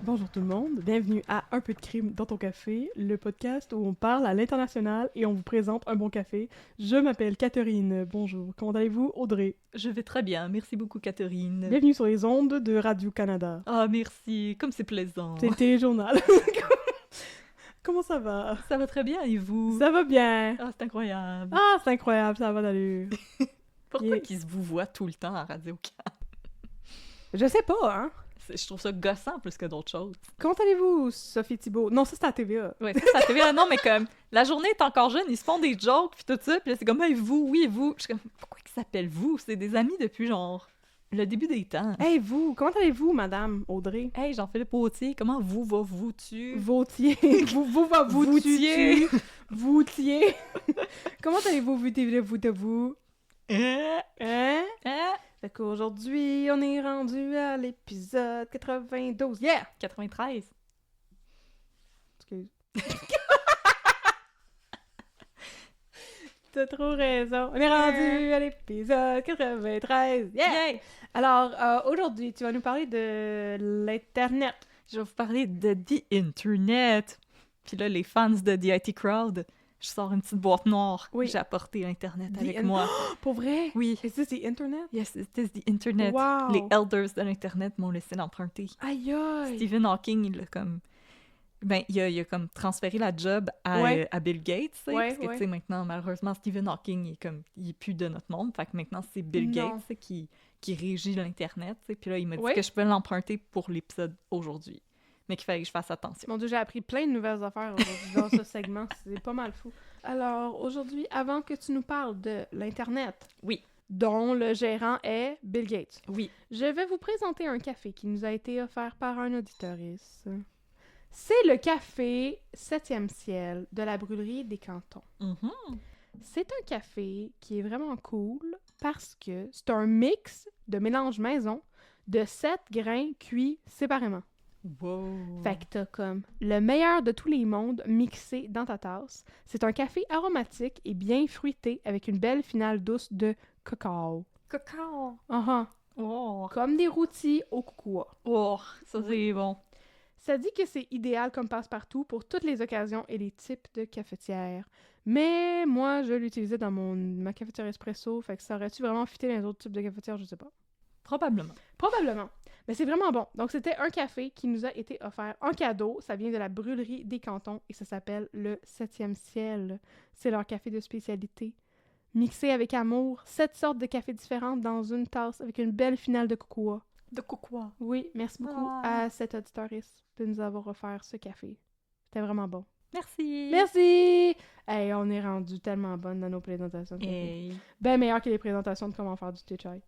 Bonjour tout le monde, bienvenue à Un peu de crime dans ton café, le podcast où on parle à l'international et on vous présente un bon café. Je m'appelle Catherine, bonjour. Comment allez-vous, Audrey? Je vais très bien, merci beaucoup Catherine. Bienvenue sur les ondes de Radio-Canada. Ah merci, comme c'est plaisant. C'est le téléjournal. Comment ça va? Ça va très bien et vous? Ça va bien. Ah c'est incroyable. Ah, c'est incroyable, ça va d'allure. Pourquoi qu'ils se vous voient tout le temps à Radio-Can? Je sais pas, hein? Je trouve ça gossant plus que d'autres choses. Comment allez-vous, Sophie Thibault? Non, ça c'est à TVA. Ouais, ça te fait non mais comme la journée est encore jeune, ils se font des jokes puis tout ça, puis là c'est comme hey, vous, oui vous. Je suis comme pourquoi ils s'appellent vous? C'est des amis depuis genre le début des temps. Hey vous, comment allez-vous, Madame Audrey? Hey Jean-Philippe Autier, comment vous va-vous-tu? Vautier. vous va vous Voutier. Voutier. Comment allez-vous, vous? Hein? Hein? Fait qu'aujourd'hui, on est rendu à l'épisode 92. Yeah! 93. Excuse. T'as trop raison. On est rendu à l'épisode 93. Yeah! Alors, aujourd'hui, tu vas nous parler de l'Internet. Je vais vous parler de The Internet. Puis là, les fans de The IT Crowd, je sors une petite boîte noire. Oui. J'ai apporté Internet avec moi. Pour vrai? Oui. Is this the Internet? Yes, it is the Internet. Wow! Les elders de l'Internet m'ont laissé l'emprunter. Aïe aïe! Stephen Hawking, il a comme... Ben, il a comme transféré la job à Bill Gates, tu sais, parce que, tu sais, maintenant, malheureusement, Stephen Hawking, il est plus de notre monde, fait que maintenant, c'est Bill Gates, tu sais, qui régit l'Internet, tu sais, puis là, il m'a dit que je peux l'emprunter pour l'épisode aujourd'hui, mais qu'il fallait que je fasse attention. Mon Dieu, j'ai appris plein de nouvelles affaires aujourd'hui dans ce segment, c'est pas mal fou. Alors, aujourd'hui, avant que tu nous parles de l'Internet, oui, dont le gérant est Bill Gates, oui, je vais vous présenter un café qui nous a été offert par un auditoriste. C'est le café 7e ciel de la brûlerie des Cantons. Mm-hmm. C'est un café qui est vraiment cool parce que c'est un mix de mélange maison de 7 grains cuits séparément. Wow! Fait que t'as comme le meilleur de tous les mondes mixé dans ta tasse. C'est un café aromatique et bien fruité avec une belle finale douce de cacao. Cacao! Oh. Comme des rôtis au cocoa. Oh, ça c'est bon. Ça dit que c'est idéal comme passe-partout pour toutes les occasions et les types de cafetières. Mais moi, je l'utilisais dans ma cafetière espresso, fait que ça aurait-tu vraiment fité dans les autres types de cafetières, je sais pas. Probablement. Mais c'est vraiment bon. Donc, c'était un café qui nous a été offert en cadeau. Ça vient de la brûlerie des Cantons et ça s'appelle le 7e ciel. C'est leur café de spécialité. Mixé avec amour, 7 sortes de cafés différentes dans une tasse avec une belle finale de cocoa. De cocoa. Oui, merci beaucoup à cet auditoriste de nous avoir offert ce café. C'était vraiment bon. Merci! Merci! Hey, on est rendu tellement bonne dans nos présentations de café. Hey. Ben meilleur que les présentations de comment faire du thé chai.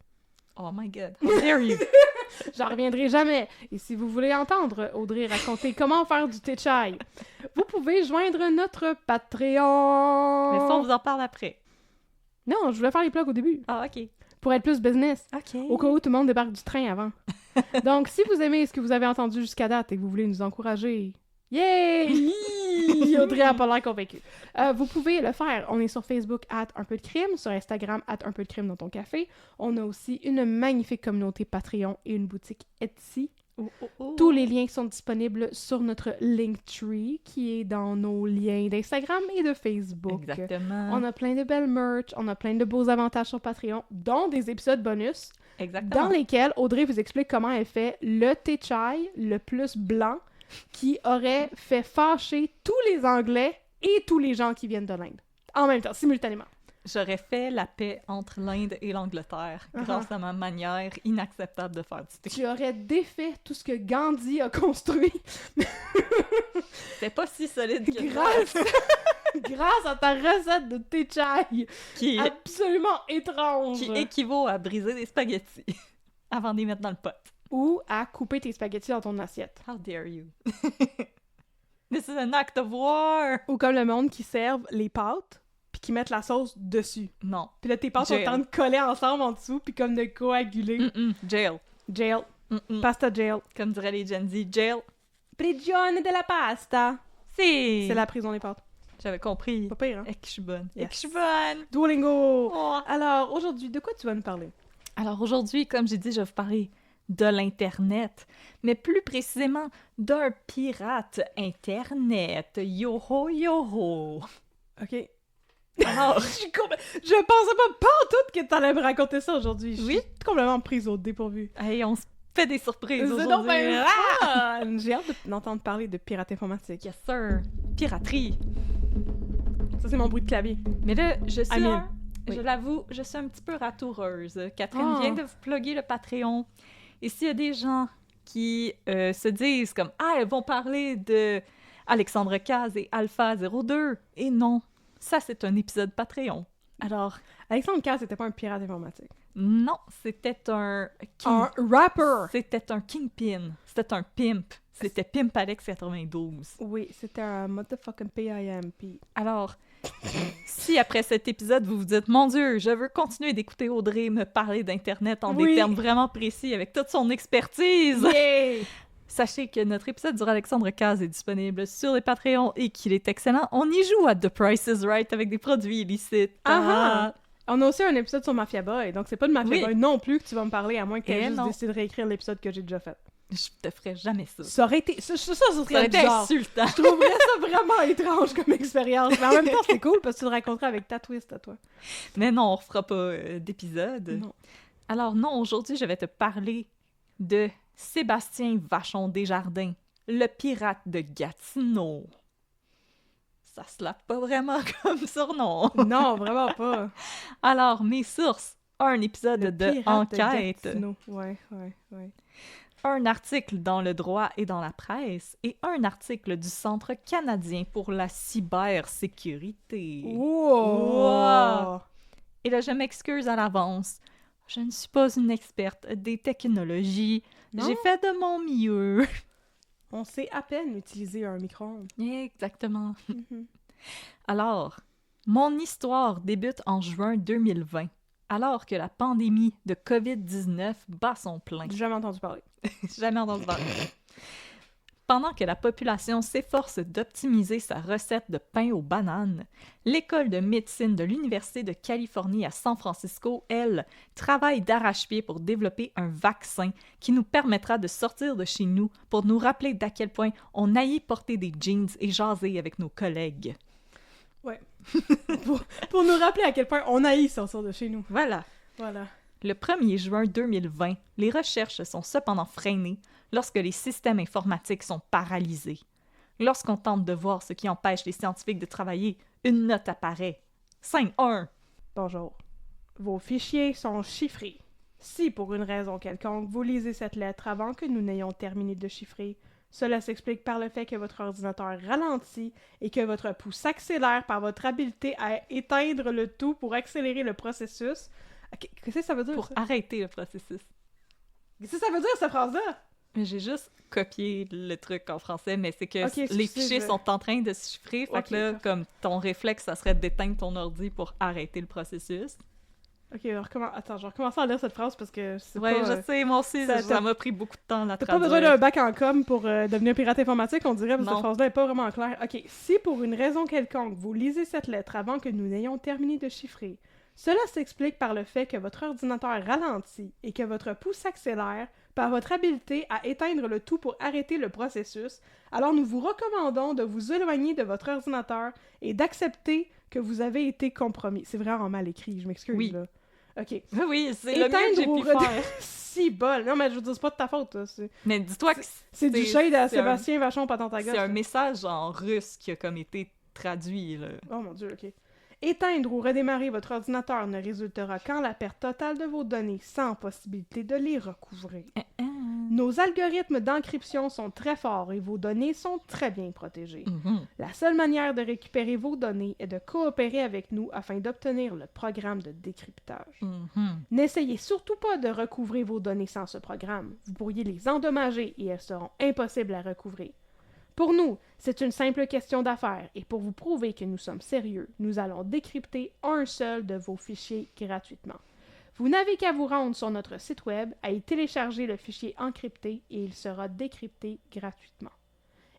Oh my god, how dare you! J'en reviendrai jamais. Et si vous voulez entendre Audrey raconter comment faire du thé chai, vous pouvez joindre notre Patreon. Mais ça, on vous en parle après. Non, je voulais faire les plugs au début. Ah, ok. Pour être plus business. Ok. Au cas où tout le monde débarque du train avant. Donc, si vous aimez ce que vous avez entendu jusqu'à date et que vous voulez nous encourager, yay! Audrey a pas l'air convaincue. Vous pouvez le faire. On est sur Facebook @un peu de crime, sur Instagram @un peu de crime dans ton café. On a aussi une magnifique communauté Patreon et une boutique Etsy. Tous les liens sont disponibles sur notre Linktree, qui est dans nos liens d'Instagram et de Facebook. Exactement. On a plein de belles merch, on a plein de beaux avantages sur Patreon, dont des épisodes bonus, Exactement. dans lesquels Audrey vous explique comment elle fait le thé chai le plus blanc qui aurait fait fâcher tous les Anglais et tous les gens qui viennent de l'Inde. En même temps, simultanément. J'aurais fait la paix entre l'Inde et l'Angleterre grâce à ma manière inacceptable de faire du thé. Tu aurais défait tout ce que Gandhi a construit. C'est pas si solide que grâce à ta recette de thé chai qui absolument étrange. Qui équivaut à briser des spaghettis avant de les mettre dans le pot. Ou à couper tes spaghettis dans ton assiette. How dare you? This is an act of war! Ou comme le monde qui serve les pâtes puis qu'ils mettent la sauce dessus. Non. Puis là, tes pâtes sont en train de coller ensemble en dessous, puis comme de coaguler. Jail. Jail. Pasta jail. Comme diraient les Gen Z, jail. Prigione de la pasta. C'est la prison des pâtes. J'avais compris. Pas pire, hein? Et que je suis bonne. Yes. Et que je suis bonne. Duolingo! Oh. Alors, aujourd'hui, de quoi tu vas nous parler? Alors aujourd'hui, comme j'ai dit, je vais vous parler de l'Internet, mais plus précisément d'un pirate Internet. Yo-ho, yo-ho! OK. Alors, je pensais pas en tout que t'allais me raconter ça aujourd'hui. Je Oui? suis complètement prise au dépourvu. hey, on se fait des surprises C'est aujourd'hui. donc bien fun! J'ai hâte d'entendre parler de pirate informatique. Yes, sir. Piraterie. Ça, c'est mon bruit de clavier. Mais là, je suis Oui. je l'avoue, je suis un petit peu ratoureuse. Catherine vient de vous plugger le Patreon. Et s'il y a des gens qui se disent comme « Ah, elles vont parler de Alexandre Caz et Alpha 02. » Et non, ça, c'est un épisode Patreon. Alors, Alexandre Caz, c'était pas un pirate informatique. non, c'était un... Un rapper! C'était un kingpin. C'était un pimp. C'était Pimp Alex 92. Oui, c'était un motherfucking PIMP. Alors, si après cet épisode, vous vous dites « Mon Dieu, je veux continuer d'écouter Audrey me parler d'Internet en des termes vraiment précis avec toute son expertise! » Yeah! Sachez que notre épisode sur Alexandre Caz est disponible sur les Patreons et qu'il est excellent. On y joue à The Price is Right avec des produits illicites. Ah! On a aussi un épisode sur Mafia Boy, donc c'est pas de Mafia Boy non plus que tu vas me parler, à moins que tu aies juste décidé de réécrire l'épisode que j'ai déjà fait. Je te ferais jamais ça. Ça aurait été... Ça serait été bizarre. insultant. Je trouverais ça vraiment étrange comme expérience. Mais en même temps, c'est cool parce que tu le raconterais avec ta twist à toi. Mais non, on refera pas d'épisode. Non. Alors non, aujourd'hui, je vais te parler de Sébastien Vachon Desjardins, le pirate de Gatineau. Ça se lave pas vraiment comme surnom. Non, vraiment pas. Alors, mes sources, un épisode Le de pirate enquête. de Gatineau. Ouais. Un article dans Le Droit et dans la presse et un article du Centre canadien pour la cybersécurité. Wow! Et là, je m'excuse à l'avance. Je ne suis pas une experte des technologies. Non? J'ai fait de mon mieux. On sait à peine utiliser un micro-ondes. Exactement. Mhm. Alors, mon histoire débute en juin 2020, alors que la pandémie de COVID-19 bat son plein. J'ai jamais entendu parler. Jamais entendu parler. Pendant que la population s'efforce d'optimiser sa recette de pain aux bananes, l'école de médecine de l'Université de Californie à San Francisco, elle, travaille d'arrache-pied pour développer un vaccin qui nous permettra de sortir de chez nous pour nous rappeler d'à quel point on haït porter des jeans et jaser avec nos collègues. Ouais. pour nous rappeler à quel point on haït sortir de chez nous. Voilà. Le 1er juin 2020, les recherches sont cependant freinées lorsque les systèmes informatiques sont paralysés. Lorsqu'on tente de voir ce qui empêche les scientifiques de travailler, une note apparaît. 5.1. Bonjour. Vos fichiers sont chiffrés. Si, pour une raison quelconque, vous lisez cette lettre avant que nous n'ayons terminé de chiffrer, cela s'explique par le fait que votre ordinateur ralentit et que votre pouls s'accélère par votre habileté à éteindre le tout pour accélérer le processus. Qu'est-ce que ça veut dire, Pour ça? arrêter le processus. Qu'est-ce que ça veut dire, cette phrase-là? J'ai juste copié le truc en français, mais c'est que Ok, les fichiers sont en train de se chiffrer, fait que là, comme ton réflexe, ça serait d'éteindre ton ordi pour arrêter le processus. Ok, attends, je vais recommencer à lire cette phrase parce que c'est Ouais, pas... je sais, moi aussi, ça m'a pris beaucoup de temps à la T'as traduire. pas besoin d'un bac en com pour devenir pirate informatique, on dirait, parce que Non. cette phrase-là est pas vraiment claire. Ok, si pour une raison quelconque, vous lisez cette lettre avant que nous n'ayons terminé de chiffrer, cela s'explique par le fait que votre ordinateur ralentit et que votre pouls s'accélère par votre habileté à éteindre le tout pour arrêter le processus, alors nous vous recommandons de vous éloigner de votre ordinateur et d'accepter que vous avez été compromis. C'est vraiment mal écrit, je m'excuse, Oui. là. Ok. Oui, c'est le mieux que j'ai pu faire. Si bol! Non, mais je veux dire, c'est pas de ta faute, là. Mais dis-toi que C'est du shade à c'est Sébastien Vachon Patentaga. c'est un message en russe qui a comme été traduit, là. Oh mon Dieu, ok. Éteindre ou redémarrer votre ordinateur ne résultera qu'en la perte totale de vos données sans possibilité de les recouvrer. Nos algorithmes d'encryption sont très forts et vos données sont très bien protégées. La seule manière de récupérer vos données est de coopérer avec nous afin d'obtenir le programme de décryptage. N'essayez surtout pas de recouvrer vos données sans ce programme. Vous pourriez les endommager et elles seront impossibles à recouvrer. Pour nous, c'est une simple question d'affaires et pour vous prouver que nous sommes sérieux, nous allons décrypter un seul de vos fichiers gratuitement. Vous n'avez qu'à vous rendre sur notre site web, à y télécharger le fichier encrypté et il sera décrypté gratuitement.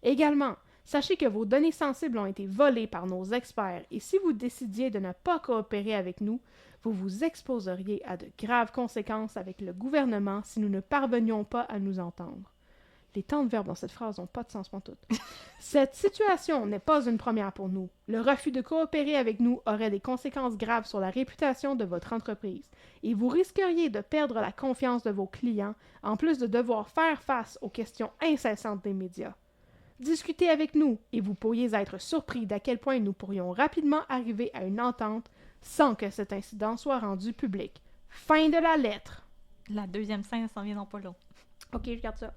Également, sachez que vos données sensibles ont été volées par nos experts et si vous décidiez de ne pas coopérer avec nous, vous vous exposeriez à de graves conséquences avec le gouvernement si nous ne parvenions pas à nous entendre. Les temps de verbe dans cette phrase n'ont pas de sens pantoute. Cette situation n'est pas une première pour nous. Le refus de coopérer avec nous aurait des conséquences graves sur la réputation de votre entreprise et vous risqueriez de perdre la confiance de vos clients en plus de devoir faire face aux questions incessantes des médias. Discutez avec nous et vous pourriez être surpris d'à quel point nous pourrions rapidement arriver à une entente sans que cet incident soit rendu public. Fin de la lettre. La deuxième scène s'en vient dans pas long. Ok, je garde ça.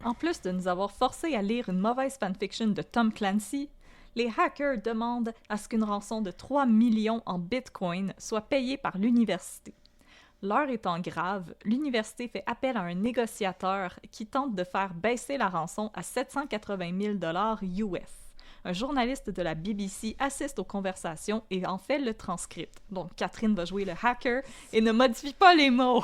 En plus de nous avoir forcés à lire une mauvaise fanfiction de Tom Clancy, les hackers demandent à ce qu'une rançon de 3 millions en bitcoin soit payée par l'université. L'heure étant grave, l'université fait appel à un négociateur qui tente de faire baisser la rançon à 780 000 $US. Un journaliste de la BBC assiste aux conversations et en fait le transcript. Donc, Catherine va jouer le hacker et ne modifie pas les mots.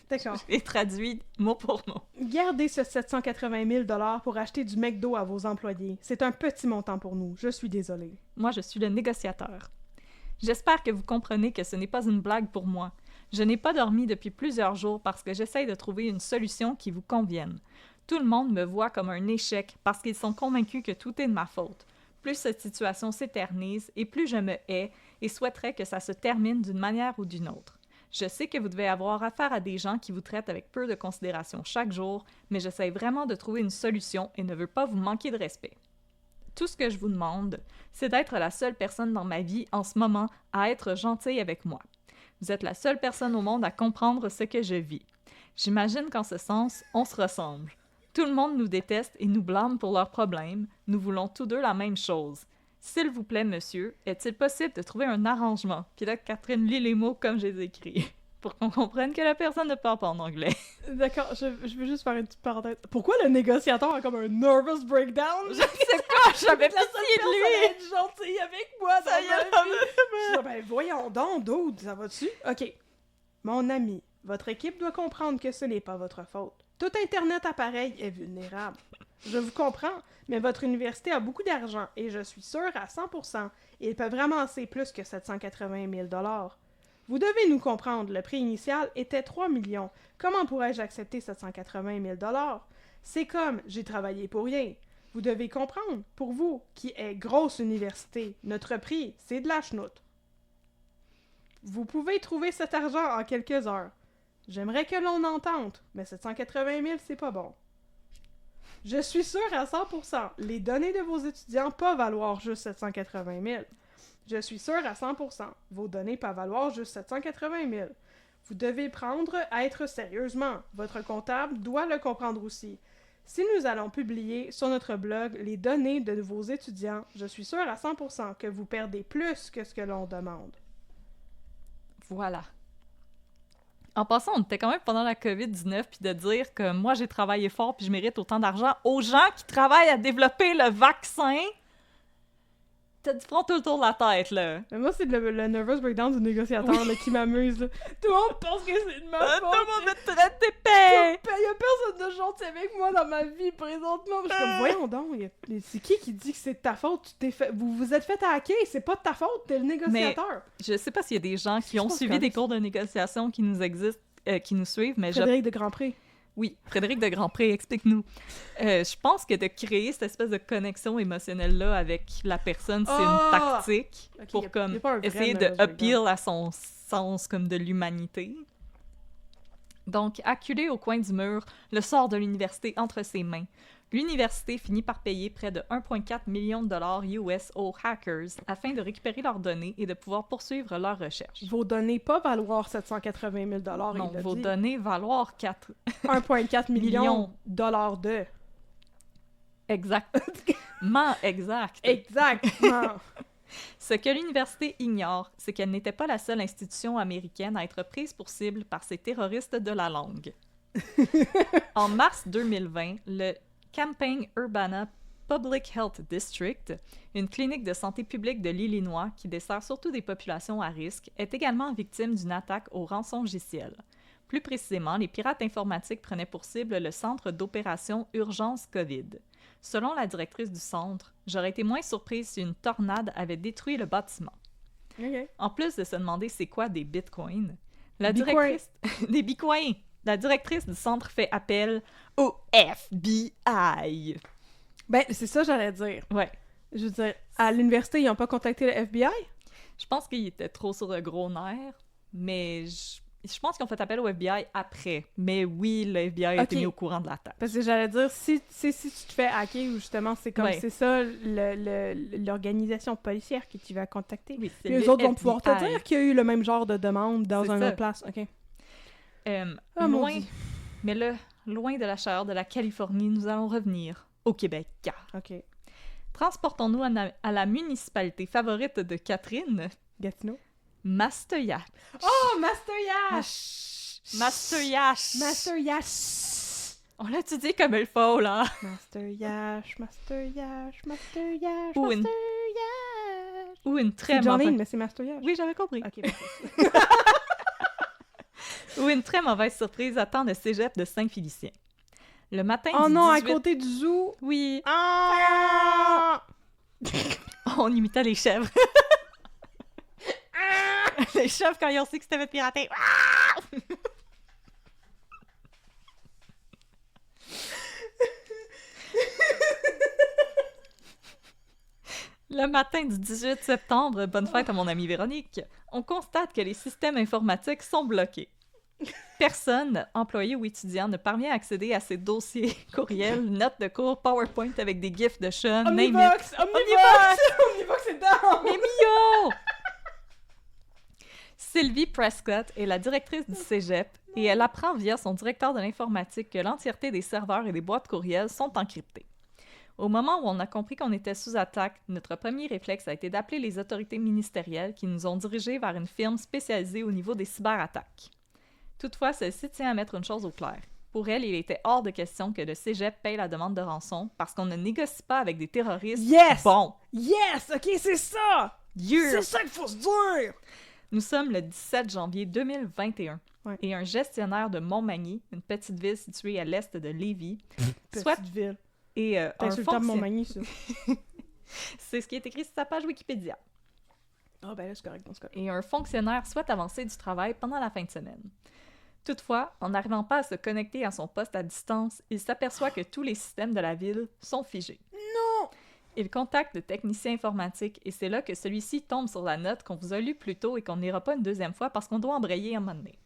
D'accord. Et traduit mot pour mot. Gardez ce 780 000 $ pour acheter du McDo à vos employés. C'est un petit montant pour nous. Je suis désolée. Moi, je suis le négociateur. J'espère que vous comprenez que ce n'est pas une blague pour moi. Je n'ai pas dormi depuis plusieurs jours parce que j'essaye de trouver une solution qui vous convienne. Tout le monde me voit comme un échec parce qu'ils sont convaincus que tout est de ma faute. Plus cette situation s'éternise et plus je me hais et souhaiterais que ça se termine d'une manière ou d'une autre. Je sais que vous devez avoir affaire à des gens qui vous traitent avec peu de considération chaque jour, mais j'essaie vraiment de trouver une solution et ne veux pas vous manquer de respect. Tout ce que je vous demande, c'est d'être la seule personne dans ma vie en ce moment à être gentille avec moi. Vous êtes la seule personne au monde à comprendre ce que je vis. J'imagine qu'en ce sens, on se ressemble. Tout le monde nous déteste et nous blâme pour leurs problèmes. Nous voulons tous deux la même chose. S'il vous plaît, monsieur, est-il possible de trouver un arrangement? Puis là, Catherine lit les mots comme je les écris, pour qu'on comprenne que la personne ne parle pas en anglais. D'accord, je veux juste faire une petite parenthèse. Pourquoi le négociateur a comme un nervous breakdown? Je sais pas, j'avais pitié de lui! Être gentil avec moi dans ma vie. Je dis, ben voyons donc, dude, ça va-tu? Ok. Mon ami, votre équipe doit comprendre que ce n'est pas votre faute. Tout Internet appareil est vulnérable. Je vous comprends, mais votre université a beaucoup d'argent et je suis sûre à 100% ils peuvent ramasser plus que 780 000 $. Vous devez nous comprendre, le prix initial était 3 millions. Comment pourrais-je accepter 780 000 $? C'est comme, j'ai travaillé pour rien. Vous devez comprendre, pour vous, qui est grosse université, notre prix, c'est de la chenoute. Vous pouvez trouver cet argent en quelques heures. J'aimerais que l'on entende, mais 780 000, c'est pas bon. Je suis sûre à 100%, les données de vos étudiants peuvent valoir juste 780 000. Je suis sûre à 100%, vos données peuvent valoir juste 780 000. Vous devez prendre à être sérieusement. Votre comptable doit le comprendre aussi. Si nous allons publier sur notre blog les données de vos étudiants, je suis sûre à 100% que vous perdez plus que ce que l'on demande. Voilà. En passant, on était quand même pendant la COVID-19, puis de dire que moi, j'ai travaillé fort puis je mérite autant d'argent aux gens qui travaillent à développer le vaccin. T'as du front tout le tour de la tête, là. Mais moi, c'est le nervous breakdown du négociateur là, qui m'amuse. Là. Tout le monde pense que c'est de ma faute. Tout le monde me traite d'épais! Il y a personne de gentil avec moi dans ma vie présentement. Je suis comme, voyons donc, c'est qui dit que c'est de ta faute? Vous vous êtes fait hacker, c'est pas de ta faute, t'es le négociateur. Mais je sais pas s'il y a des gens qui ont suivi des cours de négociation qui nous existent, qui nous suivent, mais Frédéric de Grandpré. Oui, Frédéric de Grandpré, explique-nous. Je pense que de créer cette espèce de connexion émotionnelle-là avec la personne, c'est une tactique pour essayer de appeal à son sens comme de l'humanité. Donc, acculé au coin du mur, le sort de l'université entre ses mains. L'université finit par payer près de 1,4 million de $ US aux hackers afin de récupérer leurs données et de pouvoir poursuivre leurs recherches. Vos données pas valoir 780 000 $. Non, vos données valoir 1,4 million de. Exactement. Exactement. Ce que l'université ignore, c'est qu'elle n'était pas la seule institution américaine à être prise pour cible par ces terroristes de la langue. En mars 2020, le Campaign Urbana Public Health District, une clinique de santé publique de l'Illinois qui dessert surtout des populations à risque, est également victime d'une attaque au rançongiciel. Plus précisément, les pirates informatiques prenaient pour cible le centre d'opération Urgence COVID. Selon la directrice du centre, j'aurais été moins surprise si une tornade avait détruit le bâtiment. Okay. En plus de se demander c'est quoi des bitcoins, la directrice... des bitcoins! La directrice du centre fait appel au FBI. Ben, c'est ça j'allais dire. Ouais. Je veux dire, à l'université, ils n'ont pas contacté le FBI? Je pense qu'ils étaient trop sur le gros nerf, mais je pense qu'ils ont fait appel au FBI après. Mais oui, le FBI a été mis au courant de l'attaque. Parce que j'allais dire, si tu te fais hacker, ou justement, c'est comme c'est ça, l'organisation policière que tu vas contacter. Oui, puis eux autres vont pouvoir te dire qu'il y a eu le même genre de demande dans une autre place. OK. Mais là, loin de la chaleur de la Californie, nous allons revenir au Québec. OK. Transportons-nous à la municipalité favorite de Catherine. Gatineau. Mastoyache. Oh, Mastoyache! Mastoyache! Mastoyache! On l'a dit comme il faut, là. Mastoyache, Mastoyache, Mastoyache, Ou une très mauvaise... C'est mais c'est Mastoyache. Oui, j'avais compris. OK, Ou une très mauvaise surprise attend le cégep de Saint-Félicien. Le matin du 18... Oh non, à côté du zoo! Oui. Ah! On imitait les chèvres. Les chèvres, quand ils ont su que c'était fait pirater. Le matin du 18 septembre, bonne fête à mon amie Véronique, on constate que les systèmes informatiques sont bloqués. Personne, employé ou étudiant, ne parvient à accéder à ces dossiers, courriels, notes de cours, PowerPoint avec des gifs de chat, Omnivox! Omnivox, c'est down! Mais Mio! Sylvie Prescott est la directrice du cégep et elle apprend via son directeur de l'informatique que l'entièreté des serveurs et des boîtes courriels sont encryptés. Au moment où on a compris qu'on était sous attaque, notre premier réflexe a été d'appeler les autorités ministérielles qui nous ont dirigés vers une firme spécialisée au niveau des cyberattaques. Toutefois, celle-ci tient à mettre une chose au clair. Pour elle, il était hors de question que le cégep paye la demande de rançon parce qu'on ne négocie pas avec des terroristes. Yes! Bon! Yes! OK, c'est ça! Yeah! C'est ça qu'il faut se dire! Nous sommes le 17 janvier 2021 et un gestionnaire de Montmagny, une petite ville située à l'est de Lévis, petite ville. Et un fonctionnaire de Montmagny, ça. C'est ce qui est écrit sur sa page Wikipédia. Ah ben là, c'est correct, c'est correct. Et un fonctionnaire souhaite avancer du travail pendant la fin de semaine. Toutefois, en n'arrivant pas à se connecter à son poste à distance, il s'aperçoit que tous les systèmes de la ville sont figés. Non! Il contacte le technicien informatique et c'est là que celui-ci tombe sur la note qu'on vous a lue plus tôt et qu'on n'ira pas une deuxième fois parce qu'on doit embrayer un moment donné.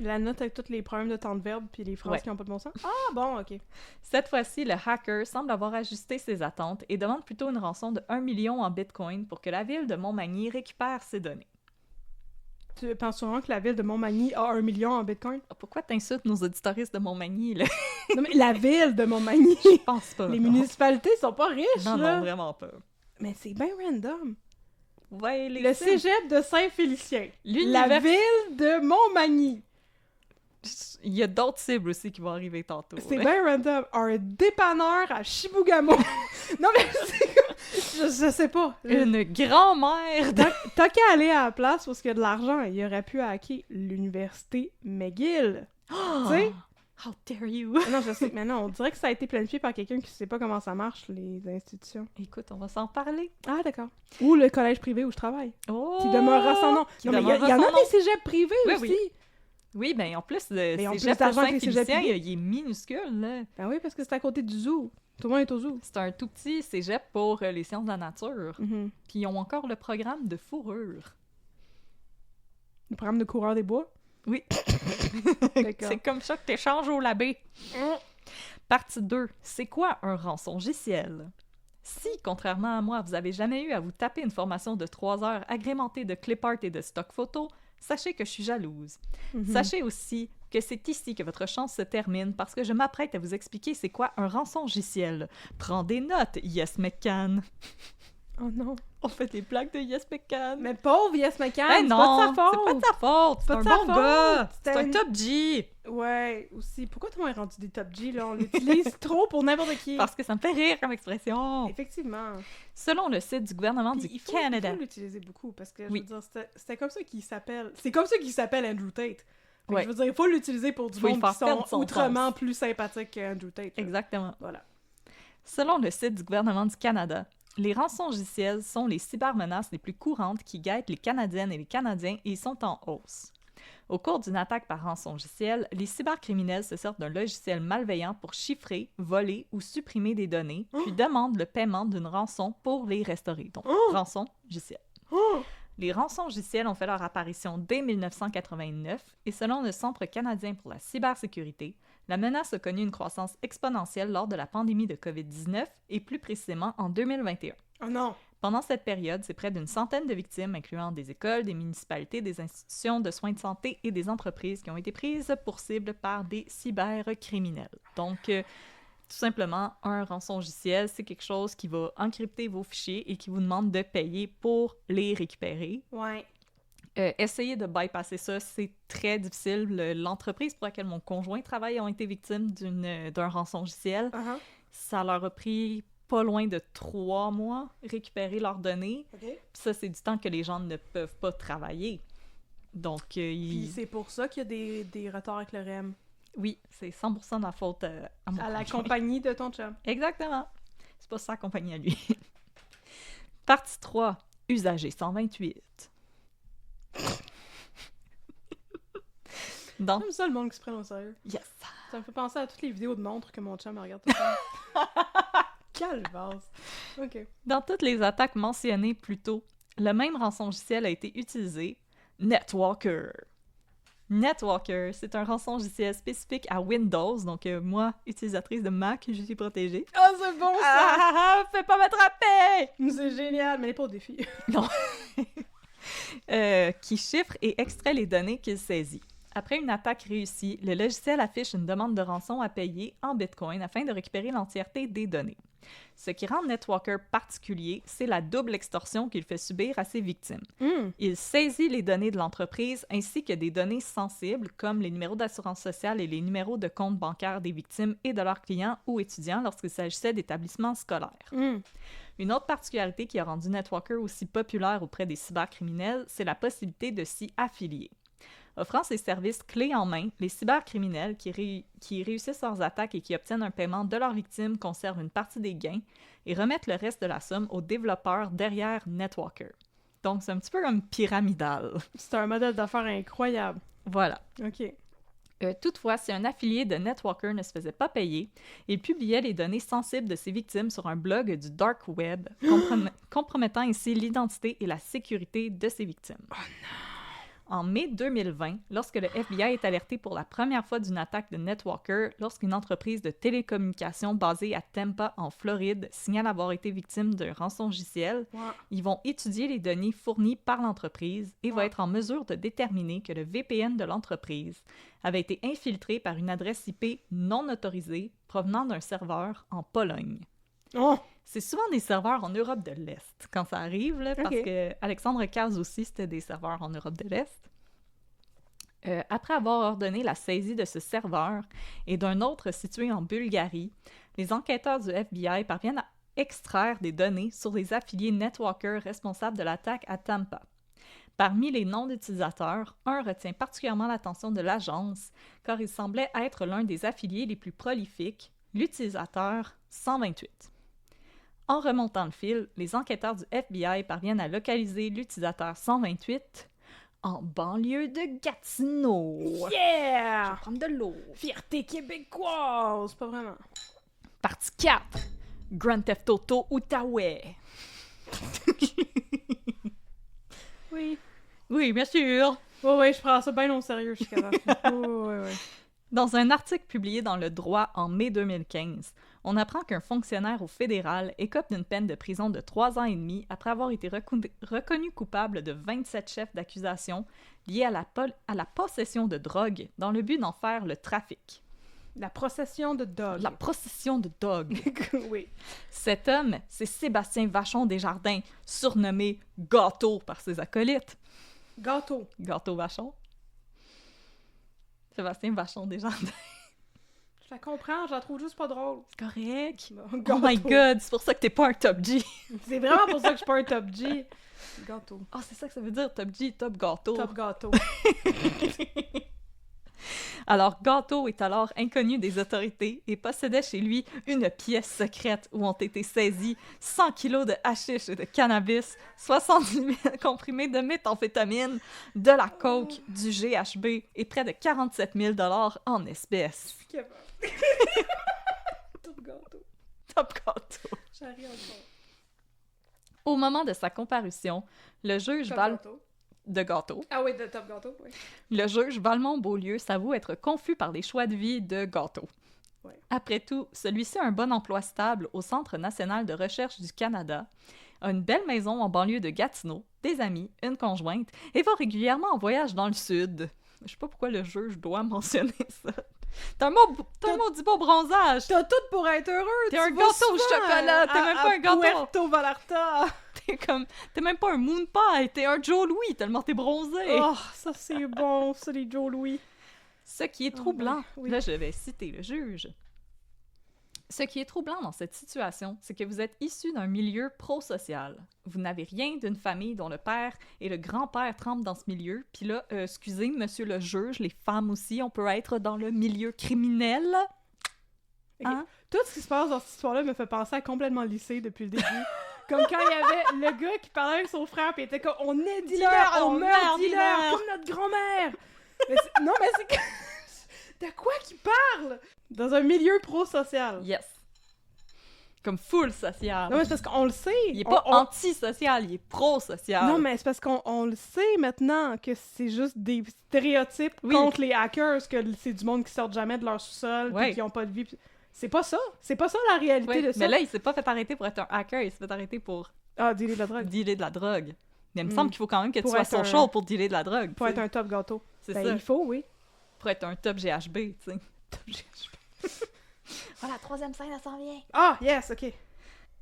La note avec tous les problèmes de temps de verbe puis les phrases qui n'ont pas de bon sens? Ah bon, OK. Cette fois-ci, le hacker semble avoir ajusté ses attentes et demande plutôt une rançon de 1 million en bitcoin pour que la ville de Montmagny récupère ses données. Tu penses sûrement que la ville de Montmagny a 1 million en bitcoin? Pourquoi t'insultes nos auditoristes de Montmagny, là? Non, mais la ville de Montmagny! Je pense pas. Les municipalités sont pas riches, non, là! Non, vraiment pas. Mais c'est bien random. Ouais, le cégep de Saint-Félicien. La ville de Montmagny. Il y a d'autres cibles aussi qui vont arriver tantôt. C'est bien random. Un dépanneur à Chibougamau. Non, mais c'est comme... Je sais pas. Une grand-mère de... T'as qu'à aller à la place parce qu'il y a de l'argent. Il aurait pu hacker l'université McGill. Oh, tu sais? How dare you? Non, je sais. Mais non, on dirait que ça a été planifié par quelqu'un qui sait pas comment ça marche, les institutions. Écoute, on va s'en parler. Ah, d'accord. Ou le collège privé où je travaille. Oh! Qui demeurera sans nom. Non, mais il y en a des cégeps privés aussi. Oui, ben en plus, le cégep de Saint-Félicien, il est minuscule, là. Ben oui, parce que c'est à côté du zoo. Tout le monde est au zoo. C'est un tout petit cégep pour les sciences de la nature. Mm-hmm. Puis ils ont encore le programme de fourrure. Le programme de coureur des bois? Oui. C'est comme ça que t'échanges au labé. Partie 2. C'est quoi un rançongiciel? Si, contrairement à moi, vous avez jamais eu à vous taper une formation de 3 heures agrémentée de clip art et de stock photo, sachez que je suis jalouse. Mm-hmm. Sachez aussi que c'est ici que votre chance se termine parce que je m'apprête à vous expliquer c'est quoi un rançongiciel. Prends des notes, Yes McCann. Oh non. On fait des blagues de Yes McCann. Mais pauvre Yes McCann, Ben c'est non, pas de sa faute. c'est pas de sa faute. C'est Pas un de sa bon faute. gars. C'était C'est un une- top G. Ouais, aussi. Pourquoi tout le monde est rendu des top G, là? On l'utilise trop pour n'importe qui. Parce que ça me fait rire comme expression. Effectivement. Selon le site du gouvernement Puis du il faut Canada. l'utiliser beaucoup, parce que, Oui. je veux dire, c'était comme ça qu'il s'appelle... C'est comme ça qu'il s'appelle Andrew Tate. Fait que Ouais. je veux dire, il faut l'utiliser pour du Faut y monde faire qui sont perdre son outrement sens. plus sympathiques qu'Andrew Tate. là. Exactement. Voilà. Selon le site du gouvernement du Canada, les rançongiciels sont les cybermenaces les plus courantes qui guettent les Canadiennes et les Canadiens et sont en hausse. Au cours d'une attaque par rançongiciel, les cybercriminels se servent d'un logiciel malveillant pour chiffrer, voler ou supprimer des données, puis demandent le paiement d'une rançon pour les restaurer. Donc, rançongiciel. Oh! Les rançongiciels ont fait leur apparition dès 1989 et selon le Centre canadien pour la cybersécurité, la menace a connu une croissance exponentielle lors de la pandémie de COVID-19 et plus précisément en 2021. Oh non! Pendant cette période, c'est près d'une centaine de victimes, incluant des écoles, des municipalités, des institutions de soins de santé et des entreprises qui ont été prises pour cible par des cybercriminels. Donc, tout simplement, un rançongiciel, c'est quelque chose qui va encrypter vos fichiers et qui vous demande de payer pour les récupérer. Ouais. Essayer de bypasser ça, c'est très difficile. L'entreprise pour laquelle mon conjoint travaille ont été victimes d'un rançongiciel. Uh-huh. Ça leur a pris pas loin de 3 mois récupérer leurs données. OK. Puis ça, c'est du temps que les gens ne peuvent pas travailler. Donc, Puis c'est pour ça qu'il y a des retards avec le REM. oui, c'est 100% de la faute à mon À la conjoint. compagnie de ton chum. Exactement. C'est pas sa compagnie à lui. Partie 3. Usager 128. Donc, J'aime ça le monde qui se prenne au sérieux. yes. Ça me fait penser à toutes les vidéos de montres que mon chum regarde tout le temps. Quelle base! OK. Dans toutes les attaques mentionnées plus tôt, le même rançongiciel a été utilisé, NetWalker. NetWalker, c'est un rançongiciel spécifique à Windows, donc moi, utilisatrice de Mac, je suis protégée. Ah, c'est bon, ça! Fais pas m'attraper! C'est génial, mais n'est pas au défi. Qui chiffre et extrait les données qu'il saisit. Après une attaque réussie, le logiciel affiche une demande de rançon à payer en Bitcoin afin de récupérer l'entièreté des données. Ce qui rend NetWalker particulier, c'est la double extorsion qu'il fait subir à ses victimes. Il saisit les données de l'entreprise ainsi que des données sensibles comme les numéros d'assurance sociale et les numéros de compte bancaire des victimes et de leurs clients ou étudiants lorsqu'il s'agissait d'établissements scolaires. Une autre particularité qui a rendu NetWalker aussi populaire auprès des cybercriminels, c'est la possibilité de s'y affilier. Offrant ces services clés en main, les cybercriminels qui réussissent leurs attaques et qui obtiennent un paiement de leurs victimes conservent une partie des gains et remettent le reste de la somme aux développeurs derrière NetWalker. Donc, c'est un petit peu comme pyramidal. C'est un modèle d'affaires incroyable. Voilà. OK. Toutefois, si un affilié de NetWalker ne se faisait pas payer, il publiait les données sensibles de ses victimes sur un blog du Dark Web, compromettant ainsi l'identité et la sécurité de ses victimes. Oh non! En mai 2020, lorsque le FBI est alerté pour la première fois d'une attaque de NetWalker, lorsqu'une entreprise de télécommunications basée à Tampa, en Floride, signale avoir été victime d'un rançongiciel, ils vont étudier les données fournies par l'entreprise et vont être en mesure de déterminer que le VPN de l'entreprise avait été infiltré par une adresse IP non autorisée provenant d'un serveur en Pologne. Oh! C'est souvent des serveurs en Europe de l'Est quand ça arrive, là, parce que Alexandre Caz aussi, c'était des serveurs en Europe de l'Est. Après avoir ordonné la saisie de ce serveur et d'un autre situé en Bulgarie, les enquêteurs du FBI parviennent à extraire des données sur les affiliés NetWalker responsables de l'attaque à Tampa. Parmi les noms d'utilisateurs, un retient particulièrement l'attention de l'agence, car il semblait être l'un des affiliés les plus prolifiques, l'utilisateur 128. En remontant le fil, les enquêteurs du FBI parviennent à localiser l'utilisateur 128 en banlieue de Gatineau. Yeah! Je vais prendre de l'eau. Fierté québécoise! Pas vraiment. Partie 4. Grand Theft Auto Outaouais. Oui. Oui, bien sûr. Ouais, je prends ça bien au sérieux jusqu'à la fin. Ouais. Dans un article publié dans Le Droit en mai 2015, on apprend qu'un fonctionnaire au fédéral écope d'une peine de prison de 3 ans et demi après avoir été reconnu coupable de 27 chefs d'accusation liés à la possession de drogue dans le but d'en faire le trafic. La procession de Dog. La procession de Dog. Oui. Cet homme, c'est Sébastien Vachon Desjardins, surnommé Gâteau par ses acolytes. Gâteau. Gâteau Vachon. Sébastien Vachon Desjardins. Je la comprends, je la trouve juste pas drôle. C'est correct. Bon, Oh my god, c'est pour ça que t'es pas un Top G. C'est vraiment pour ça que je suis pas un Top G. Gâteau. Ah, c'est ça que ça veut dire, Top G, Top Gâteau. Top gâteau. Alors, Gâteau est alors inconnu des autorités et possédait chez lui une pièce secrète où ont été saisis 100 kilos de hashish et de cannabis, 70 000 comprimés de méthamphétamine, de la coke, du GHB et près de 47 000 $ en espèces. Top gâteau. Top Gâteau. J'arrive encore. Au moment de sa comparution, le juge Top Val... gâteau. de Gâteau. Ah oui, de Top gâteau, oui. Le juge Valmont-Beaulieu s'avoue être confus par les choix de vie de Gâteau. Ouais. Après tout, celui-ci a un bon emploi stable au Centre national de recherche du Canada, a une belle maison en banlieue de Gatineau, des amis, une conjointe, et va régulièrement en voyage dans le sud. Je sais pas pourquoi le juge doit mentionner ça. T'as un maudit beau bronzage! T'as tout pour être heureux! T'es un gâteau au chocolat! T'es même pas un gâteau! Puerto Vallarta! T'es même pas un moon pie! T'es un Joe Louis, tellement t'es bronzé! Oh, ça c'est bon, ça, les Joe Louis! Ce qui est troublant, oui. là je vais citer le juge. Ce qui est troublant dans cette situation, c'est que vous êtes issu d'un milieu pro-social. Vous n'avez rien d'une famille dont le père et le grand-père trempent dans ce milieu. Puis là, excusez, monsieur le juge, les femmes aussi, on peut être dans le milieu criminel. Hein? Tout ce qui se passe dans cette histoire-là me fait penser à complètement lycée depuis le début. Comme quand il y avait le gars qui parlait avec son frère, puis il était comme « On est dealer, on meurt dealer, comme notre grand-mère! » Non, mais c'est... De quoi qu'il parle? Dans un milieu pro-social. Yes. Comme full social. Non, mais c'est parce qu'on le sait. Il est pas anti-social, il est pro-social. Non, mais c'est parce qu'on le sait maintenant que c'est juste des stéréotypes contre les hackers, que c'est du monde qui sort jamais de leur sous-sol, puis qui ont pas de vie. C'est pas ça. C'est pas ça la réalité de ça. Mais là, il s'est pas fait arrêter pour être un hacker, il s'est fait arrêter pour... dealer de la drogue. Dealer de la drogue. Mais il me semble qu'il faut quand même que tu pour sois social pour dealer de la drogue. Pour être un top gâteau. C'est ça. Il faut, oui. Pour être un top GHB, tu sais. Top GHB. Voilà, troisième scène, elle s'en vient. Ah, yes, OK.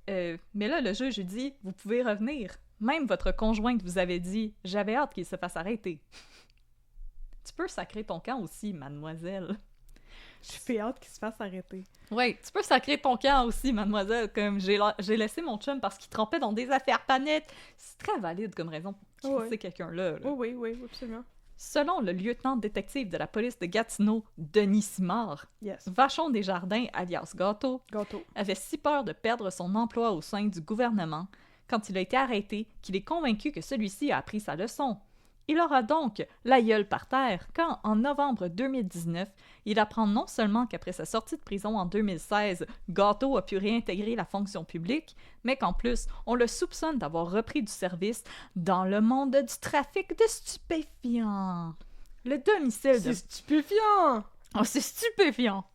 Mais là, le juge lui dit, vous pouvez revenir. Même votre conjointe vous avait dit, j'avais hâte qu'il se fasse arrêter. Tu peux sacrer ton camp aussi, mademoiselle. J'ai fait hâte qu'il se fasse arrêter. Oui, tu peux sacrer ton camp aussi, mademoiselle. Comme j'ai laissé mon chum parce qu'il trempait dans des affaires pas nettes. C'est très valide comme raison pour crisser quelqu'un là. Oui, absolument. Selon le lieutenant détective de la police de Gatineau, Denis Simard, Vachon Desjardins, alias Gâteau, avait si peur de perdre son emploi au sein du gouvernement, quand il a été arrêté, qu'il est convaincu que celui-ci a appris sa leçon. Il aura donc la gueule par terre quand, en novembre 2019, il apprend non seulement qu'après sa sortie de prison en 2016, Gâteau a pu réintégrer la fonction publique, mais qu'en plus, on le soupçonne d'avoir repris du service dans le monde du trafic de stupéfiants. Le domicile de... C'est stupéfiant! Oh, c'est stupéfiant!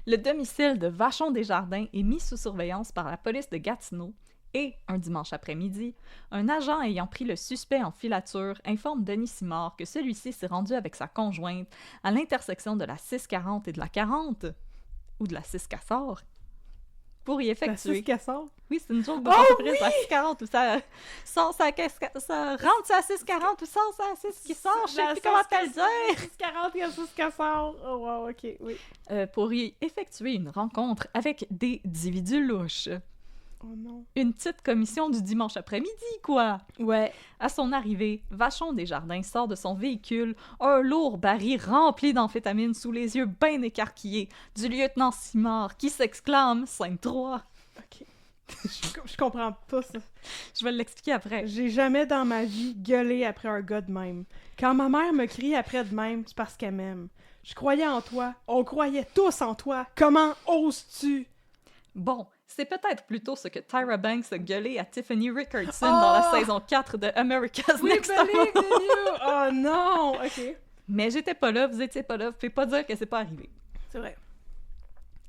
Le domicile de Vachon Desjardins est mis sous surveillance par la police de Gatineau. Et, un dimanche après-midi, un agent ayant pris le suspect en filature informe Denis Simard que celui-ci s'est rendu avec sa conjointe à l'intersection de la 640 et de la 40, ou de la 6-Cassard, pour y effectuer... La 6-Cassard? Oui, c'est une joke de l'entreprise, la 640, ou ça rentre sur la 640, ou sort sur la 6 qui sort, je sais plus comment te le dire! 640 et la 6-Cassard! Oh wow, ok, oui. Pour y effectuer une rencontre avec des individus louches. Oh non. Une petite commission du dimanche après-midi, quoi! Ouais. À son arrivée, Vachon Desjardins sort de son véhicule un lourd baril rempli d'amphétamine sous les yeux bien écarquillés du lieutenant Simard qui s'exclame « Scène 3 ». Ok. Je comprends pas ça. Je vais l'expliquer après. J'ai jamais dans ma vie gueulé après un gars de même. Quand ma mère me crie après de même, c'est parce qu'elle m'aime. Je croyais en toi. On croyait tous en toi. Comment oses-tu? Bon, c'est peut-être plutôt ce que Tyra Banks a gueulé à Tiffany Richardson dans la saison 4 de America's Next Top Model. Oh non! OK. Mais j'étais pas là, vous étiez pas là, vous pouvez pas dire que c'est pas arrivé. C'est vrai.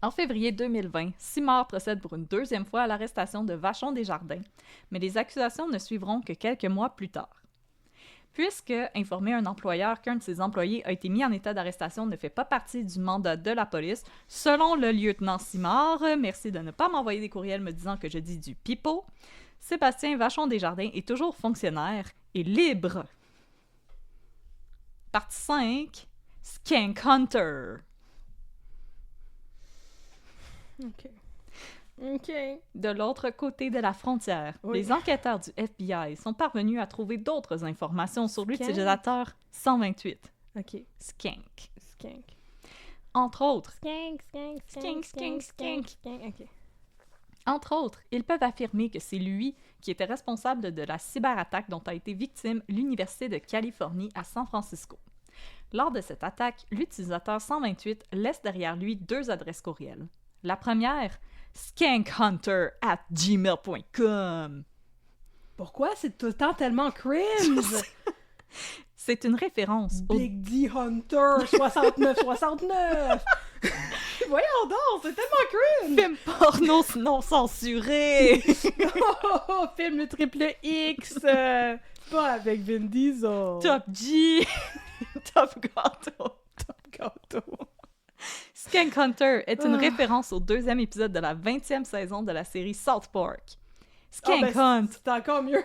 En février 2020, Simard procède pour une deuxième fois à l'arrestation de Vachon Desjardins, mais les accusations ne suivront que quelques mois plus tard. Puisque informer un employeur qu'un de ses employés a été mis en état d'arrestation ne fait pas partie du mandat de la police, selon le lieutenant Simard, merci de ne pas m'envoyer des courriels me disant que je dis du pipeau, Sébastien Vachon Desjardins est toujours fonctionnaire et libre. Partie 5, Skank Hunter. OK. De l'autre côté de la frontière, les enquêteurs du FBI sont parvenus à trouver d'autres informations sur l'utilisateur 128. OK. Skank. Skank. Entre autres, Skank. OK. Entre autres, ils peuvent affirmer que c'est lui qui était responsable de la cyberattaque dont a été victime l'Université de Californie à San Francisco. Lors de cette attaque, l'utilisateur 128 laisse derrière lui 2 adresses courriel. La première, skankhunter@gmail.com. Pourquoi c'est tout le temps tellement cringe? C'est une référence au... Big D Hunter 6969. Voyons donc, c'est tellement cringe. Film porno non censuré. Oh, film le triple X. Pas avec Vin Diesel. Top G. Top Gâteau. Skank Hunter est une référence au 2e épisode de la 20e saison de la série South Park. Skank Hunt. C'est encore mieux.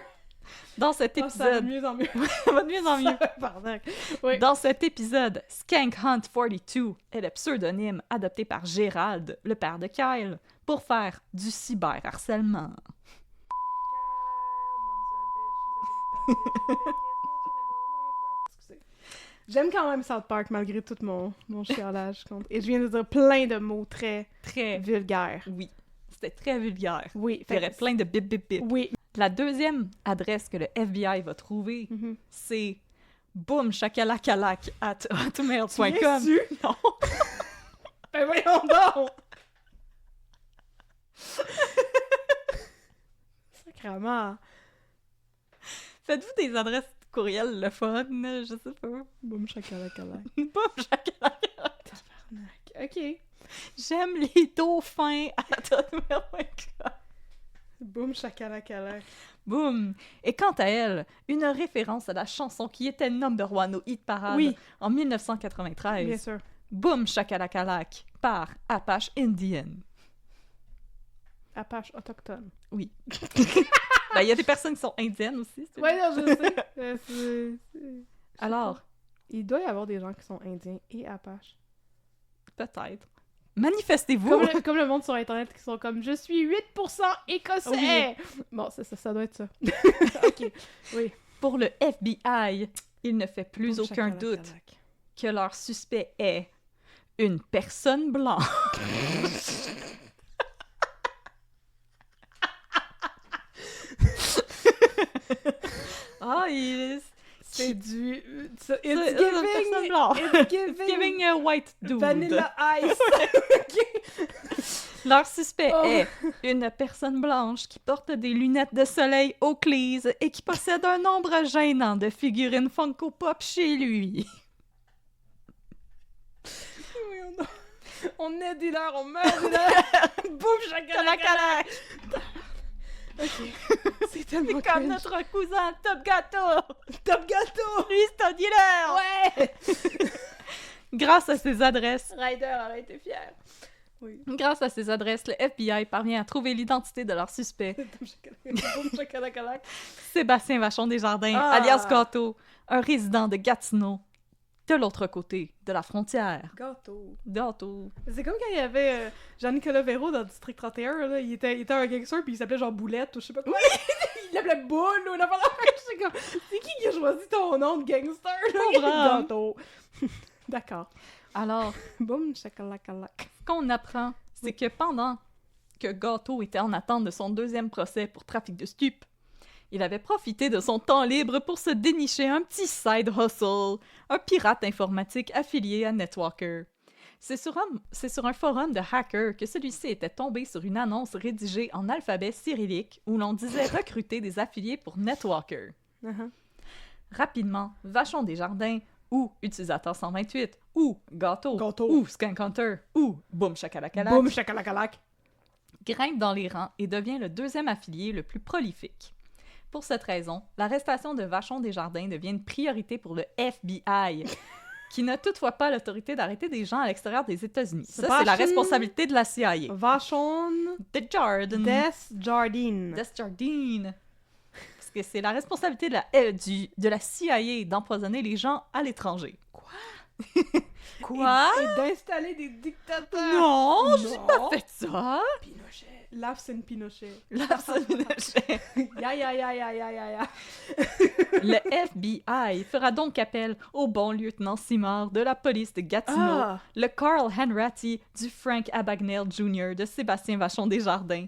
Dans cet épisode... ça va de mieux en mieux. Ça va de mieux en mieux. Pardon. Oui. Dans cet épisode, Skank Hunt 42 est le pseudonyme adopté par Gérald, le père de Kyle, pour faire du cyberharcèlement. J'aime quand même South Park malgré tout mon chialage. Et je viens de dire plein de mots très vulgaires. Oui, c'était très vulgaire. Oui. Il y aurait plein de bip bip bip. Oui. La deuxième adresse que le FBI va trouver, c'est boomchakalakalak@hotmail.com. Tu es su? Non. Ben voyons donc! Sacrément. Faites-vous des adresses courriel le fun, je sais pas. Boum chakalakalak. Boum chakalakalak. Tabarnak. OK. J'aime les dauphins @hotmail.com. Boum chakalakalak. Boum. Et quant à elle, une référence à la chanson qui était number 1 au hit parade en 1993. Bien sûr. Boum chakalakalak par Apache Indian. Apache autochtone. Oui. Ben, il y a des personnes qui sont indiennes aussi. Ouais, non, je sais. Alors, il doit y avoir des gens qui sont indiens et apaches. Peut-être. Manifestez-vous! Comme le monde sur Internet qui sont comme « Je suis 8% écossais! Oui. » Bon, ça doit être ça. OK, oui. Pour le FBI, il ne fait plus aucun doute que leur suspect est une personne blanche. C'est du... It's giving a white dude. Vanilla Ice. Leur suspect est une personne blanche qui porte des lunettes de soleil Oakley's et qui possède un nombre gênant de figurines Funko Pop chez lui. On est dealer, on meurt dealer. Boum, chakalakala. Ok. C'est tellement comme notre cousin Top Gâteau. Top Gâteau. Lui, c'est un dealer. Ouais. Grâce à ces adresses... Ryder aurait été fier. Oui. Grâce à ces adresses, le FBI parvient à trouver l'identité de leur suspect. Sébastien Vachon Desjardins, alias Gâteau, un résident de Gatineau, de l'autre côté de la frontière. Gâteau. C'est comme quand il y avait Jean-Nicolas Véro dans District 31, là, il était un gangster puis il s'appelait genre Boulette ou je sais pas quoi. Il l'appelait Boule ou une affaire de comme c'est qui a choisi ton nom de gangster? Gâteau. D'accord. Alors, boum, chakalakalak. Ce qu'on apprend, c'est que pendant que Gâteau était en attente de son 2e procès pour trafic de stupes, il avait profité de son temps libre pour se dénicher un petit side hustle, un pirate informatique affilié à Netwalker. C'est sur un forum de hackers que celui-ci était tombé sur une annonce rédigée en alphabet cyrillique où l'on disait recruter des affiliés pour Netwalker. Rapidement, Vachon Desjardins, ou Utilisateur 128, ou Gâteau, ou Skank Hunter, ou Boum Chakalakalak, grimpe dans les rangs et devient le 2e affilié le plus prolifique. Pour cette raison, l'arrestation de Vachon Desjardins devient une priorité pour le FBI, qui n'a toutefois pas l'autorité d'arrêter des gens à l'extérieur des États-Unis. Ça, c'est la responsabilité de la CIA. Vachon Desjardins. Desjardins. Parce que c'est la responsabilité de la CIA d'empoisonner les gens à l'étranger. Quoi? Et d'installer des dictateurs. Non, j'ai pas fait ça. Pinochet. Lafsen Pinochet. Lafsen Pinochet. Ya. Le FBI fera donc appel au bon lieutenant Simard de la police de Gatineau, le Carl Hanratty du Frank Abagnale Jr. de Sébastien Vachon Desjardins.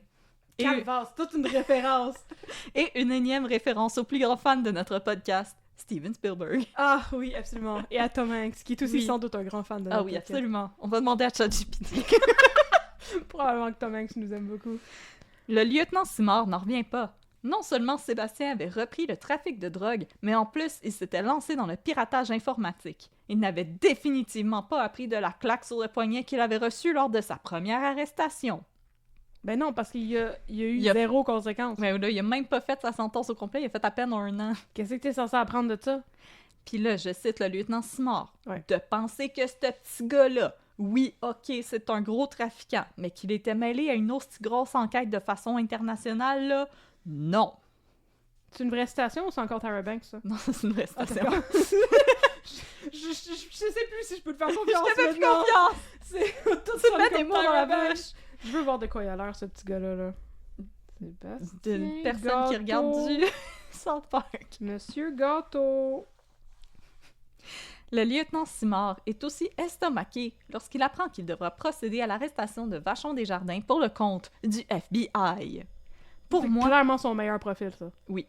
Calvasse, toute une référence. Et une énième référence au plus grand fan de notre podcast, Steven Spielberg. Ah oui, absolument. Et à Tom Hanks, qui est aussi sans doute un grand fan de notre podcast. Absolument. On va demander à ChatGPT. Probablement que Tom Hanks nous aime beaucoup. Le lieutenant Simard n'en revient pas. Non seulement Sébastien avait repris le trafic de drogue, mais en plus, il s'était lancé dans le piratage informatique. Il n'avait définitivement pas appris de la claque sur le poignet qu'il avait reçue lors de sa première arrestation. Ben non, parce qu'il y a eu zéro conséquence. Mais là, il a même pas fait sa sentence au complet, il a fait à peine 1 an. Qu'est-ce que t'es censé apprendre de ça? Puis là, je cite le lieutenant Simard, de penser que ce petit gars-là, oui, ok, c'est un gros trafiquant, mais qu'il était mêlé à une aussi grosse enquête de façon internationale, là, non. C'est une vraie citation ou c'est encore Tyra Banks, ça? Non, c'est une vraie citation. Je sais plus si je peux te faire confiance. Je te fais plus confiance! C'est tout ça met des mots dans la bouche. Je veux voir de quoi il a l'air, ce petit gars-là. Là. D'une personne qui regarde du South Park. Monsieur Gâteau. Le lieutenant Simard est aussi estomaqué lorsqu'il apprend qu'il devra procéder à l'arrestation de Vachon Desjardins pour le compte du FBI. Pour moi... clairement son meilleur profil, ça. Oui.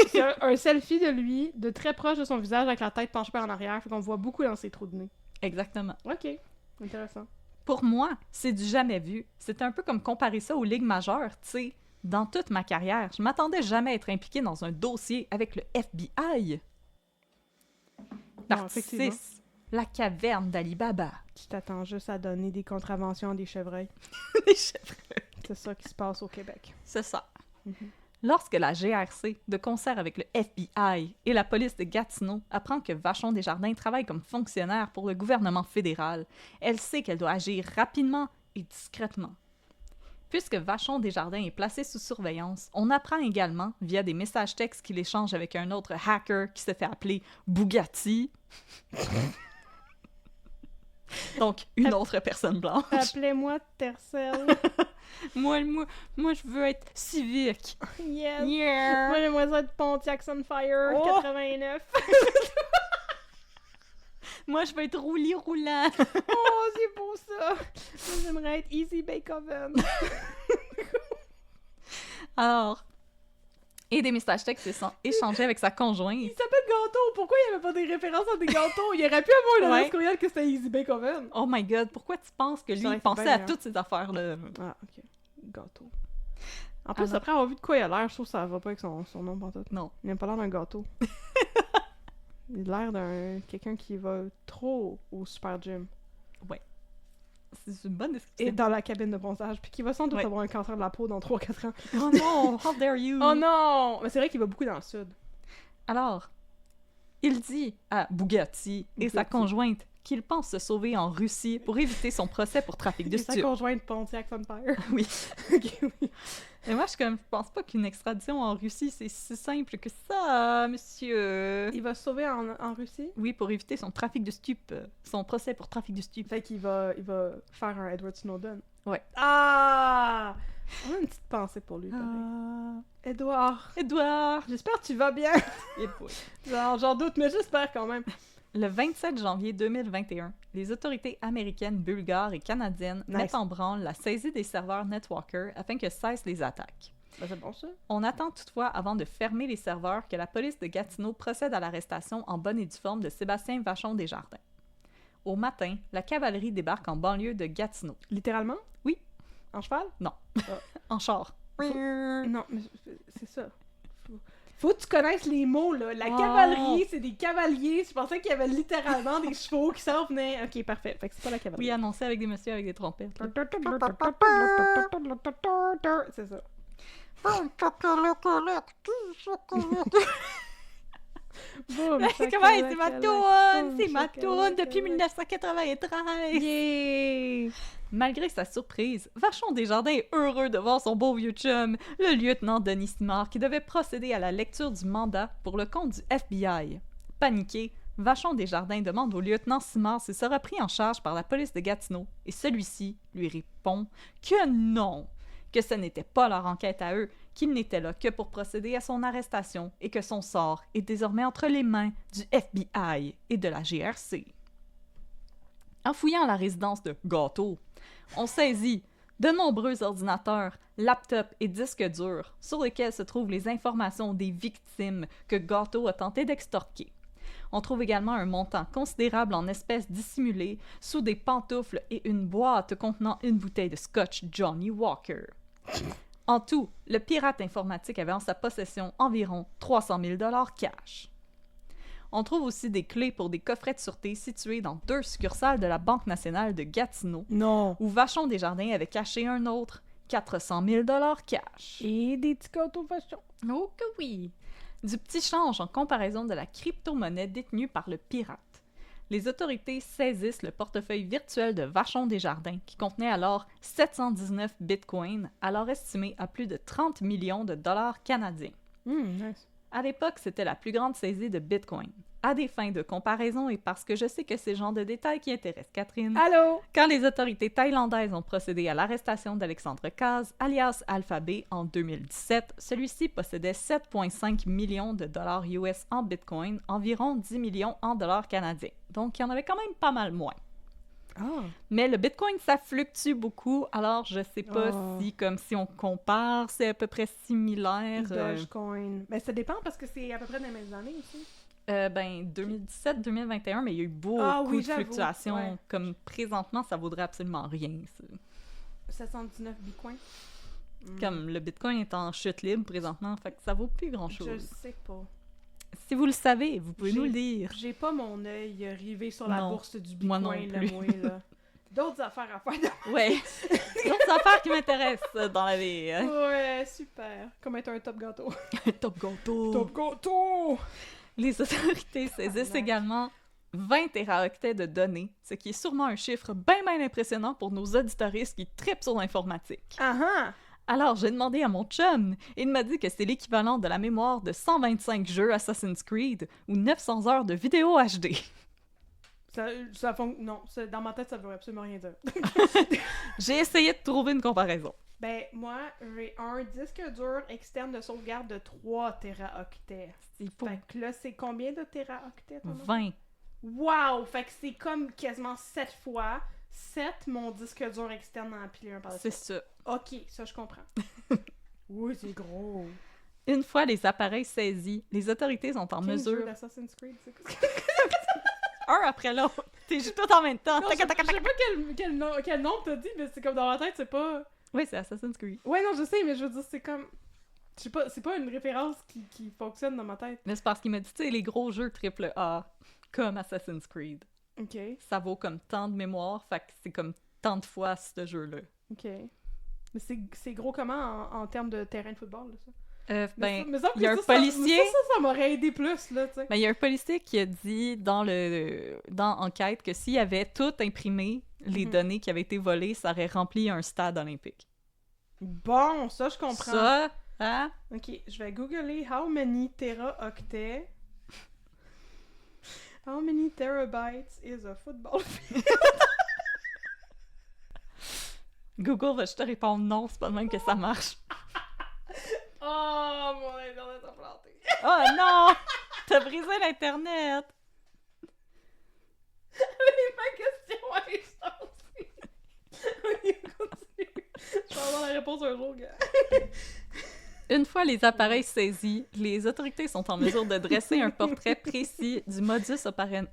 C'est un selfie de lui, de très proche de son visage, avec la tête penchée par en arrière, fait qu'on voit beaucoup dans ses trous de nez. Exactement. Ok, intéressant. Pour moi, c'est du jamais vu. C'est un peu comme comparer ça aux ligues majeures, tu sais. Dans toute ma carrière, je m'attendais jamais à être impliqué dans un dossier avec le FBI. Partie 6. La caverne d'Ali Baba. Tu t'attends juste à donner des contraventions à des chevreuils. Des chevreuils. C'est ça qui se passe au Québec. C'est ça. Lorsque la GRC, de concert avec le FBI et la police de Gatineau, apprend que Vachon Desjardins travaille comme fonctionnaire pour le gouvernement fédéral, elle sait qu'elle doit agir rapidement et discrètement. Puisque Vachon Desjardins est placé sous surveillance, on apprend également, via des messages textes qu'il échange avec un autre hacker qui se fait appeler Bugatti, donc une autre personne blanche. Appelez-moi Tercel. Moi, je veux être civique. Yes. Yeah. Moi, j'aimerais ça être Pontiac Sunfire 89. Moi, je veux être roulis roulant. Oh, c'est beau ça. Moi, j'aimerais être Easy Bake Oven. Alors, et des messages textes échangés avec sa conjointe. Il s'appelle Gâteau. Pourquoi il n'y avait pas des références à des gâteaux? Il aurait pu avoir une adresse courriel que c'était Easy Bake Oven. Oh my god, pourquoi tu penses que lui, il pensait à toutes ces affaires-là? Ah, ok. Gâteau. En plus, après avoir vu de quoi il a l'air, je trouve que ça va pas avec son nom pantoute. Non. Il n'a pas l'air d'un gâteau. Il a l'air d'un quelqu'un qui va trop au super gym. Ouais. C'est une bonne description. Et dans la cabine de ponçage, puis qui va sans doute avoir un cancer de la peau dans 3-4 ans. Oh non! How dare you! Oh non! Mais c'est vrai qu'il va beaucoup dans le sud. Alors, il dit à Bugatti et sa conjointe qu'il pense se sauver en Russie pour éviter son procès pour trafic de stupes. Sa conjointe Pontiac Sunfire. Oui. Ok, oui. Et moi, je pense pas qu'une extradition en Russie, c'est si simple que ça, monsieur. Il va se sauver en Russie? Oui, pour éviter son trafic de stupes. Son procès pour trafic de stupes. Fait qu'il va faire un Edward Snowden. Ouais. Ah! On a une petite pensée pour lui, Edward! J'espère que tu vas bien! J'en doute, mais j'espère quand même. Le 27 janvier 2021, les autorités américaines, bulgares et canadiennes mettent en branle la saisie des serveurs NetWalker afin que cessent les attaques. Ben, c'est bon ça. On attend toutefois, avant de fermer les serveurs, que la police de Gatineau procède à l'arrestation en bonne et due forme de Sébastien Vachon Desjardins. Au matin, la cavalerie débarque en banlieue de Gatineau. Littéralement? Oui. En cheval? Non. En char. Non, mais c'est ça. Faut que tu connaisses les mots, là. La cavalerie, c'est des cavaliers. Je pensais qu'il y avait littéralement des chevaux qui s'en venaient. Ok, parfait. Fait que c'est pas la cavalerie. Oui, annoncé avec des messieurs avec des trompettes. C'est ça. Boum, C'est ma toune! C'est ma toune depuis 1993! Yeah! Malgré sa surprise, Vachon Desjardins est heureux de voir son beau vieux chum, le lieutenant Denis Simard, qui devait procéder à la lecture du mandat pour le compte du FBI. Paniqué, Vachon Desjardins demande au lieutenant Simard s'il sera pris en charge par la police de Gatineau, et celui-ci lui répond que non, que ce n'était pas leur enquête à eux, qu'il n'était là que pour procéder à son arrestation et que son sort est désormais entre les mains du FBI et de la GRC. En fouillant la résidence de Gâteau, on saisit de nombreux ordinateurs, laptops et disques durs sur lesquels se trouvent les informations des victimes que Gâteau a tenté d'extorquer. On trouve également un montant considérable en espèces dissimulées sous des pantoufles et une boîte contenant une bouteille de scotch Johnny Walker. En tout, le pirate informatique avait en sa possession environ 300 000 $ cash. On trouve aussi des clés pour des coffrets de sûreté situés dans 2 succursales de la Banque nationale de Gatineau, où Vachon Desjardins avait caché un autre 400 000 $ cash. Et des petits gâteaux Vachon. Oh que oui! Du petit change en comparaison de la crypto-monnaie détenue par le pirate. Les autorités saisissent le portefeuille virtuel de Vachon Desjardins, qui contenait alors 719 bitcoins, alors estimés à plus de 30 millions de dollars canadiens. Nice. À l'époque, c'était la plus grande saisie de bitcoin. À des fins de comparaison et parce que je sais que c'est le genre de détails qui intéressent Catherine, Allô? quand les autorités thaïlandaises ont procédé à l'arrestation d'Alexandre Kaz, alias Alphabet, en 2017, celui-ci possédait 7,5 millions de dollars US en bitcoin, environ 10 millions en dollars canadiens. Donc, il y en avait quand même pas mal moins. Ah. Mais le bitcoin, ça fluctue beaucoup, alors je sais pas si on compare, c'est à peu près similaire. Dogecoin. Mais ça dépend parce que c'est à peu près dans les mêmes années aussi. 2017-2021, mais il y a eu beaucoup de fluctuations. Ouais. Comme présentement, ça vaudrait absolument rien. 719 bitcoins. Comme le bitcoin est en chute libre présentement, fait que ça vaut plus grand-chose. Je sais pas. Si vous le savez, vous pouvez nous le dire. J'ai pas mon œil rivé sur la bourse du bitcoin. Moi non plus. Là. D'autres affaires à faire. Ouais. D'autres affaires qui m'intéressent dans la vie. Ouais, super. Comme être un top gâteau. Top gâteau. Top gâteau! Les autorités saisissent également 20 téraoctets de données, ce qui est sûrement un chiffre bien impressionnant pour nos auditoristes qui trippent sur l'informatique. Alors, j'ai demandé à mon chum, et il m'a dit que c'est l'équivalent de la mémoire de 125 jeux Assassin's Creed ou 900 heures de vidéo HD. Non, dans ma tête, ça veut absolument rien dire. J'ai essayé de trouver une comparaison. Ben, moi, j'ai un disque dur externe de sauvegarde de 3 téraoctets. Fait que là, c'est combien de téraoctets? 20. Wow! Fait que c'est comme quasiment 7 fois 7 mon disque dur externe empilé un par dessus. C'est ça. Ok, ça je comprends. Oui, c'est gros. Une fois les appareils saisis, les autorités sont en mesure... Assassin's Creed, c'est quoi? Un après l'autre. T'es juste tout en même temps. Non, je sais pas quel nom t'as dit, mais c'est comme dans ma tête, c'est pas... Oui, c'est Assassin's Creed. Ouais, non, je sais, mais je veux dire, c'est comme... Je sais pas, c'est pas une référence qui fonctionne dans ma tête. Mais c'est parce qu'il m'a dit, tu sais, les gros jeux AAA, comme Assassin's Creed. Ok. Ça vaut comme tant de mémoire, fait que c'est comme tant de fois ce jeu-là. Ok. Mais c'est gros comment en termes de terrain de football, là, ça? Il y a un policier... Ça m'aurait aidé plus, là, tu sais. Ben, il y a un policier qui a dit dans Enquête que s'il avait tout imprimé, les données qui avaient été volées, ça aurait rempli un stade olympique. Bon, ça, je comprends. Ça, hein? Ok, je vais googler how many téraoctets... How many terabytes is a football field? Google va juste te répondre non, c'est pas de même que ça marche. Oh, mon internet a planté. Oh non! T'as brisé l'internet! Mais ma question est changée. Je vais avoir la réponse un jour, gars. Une fois les appareils saisis, les autorités sont en mesure de dresser un portrait précis du modus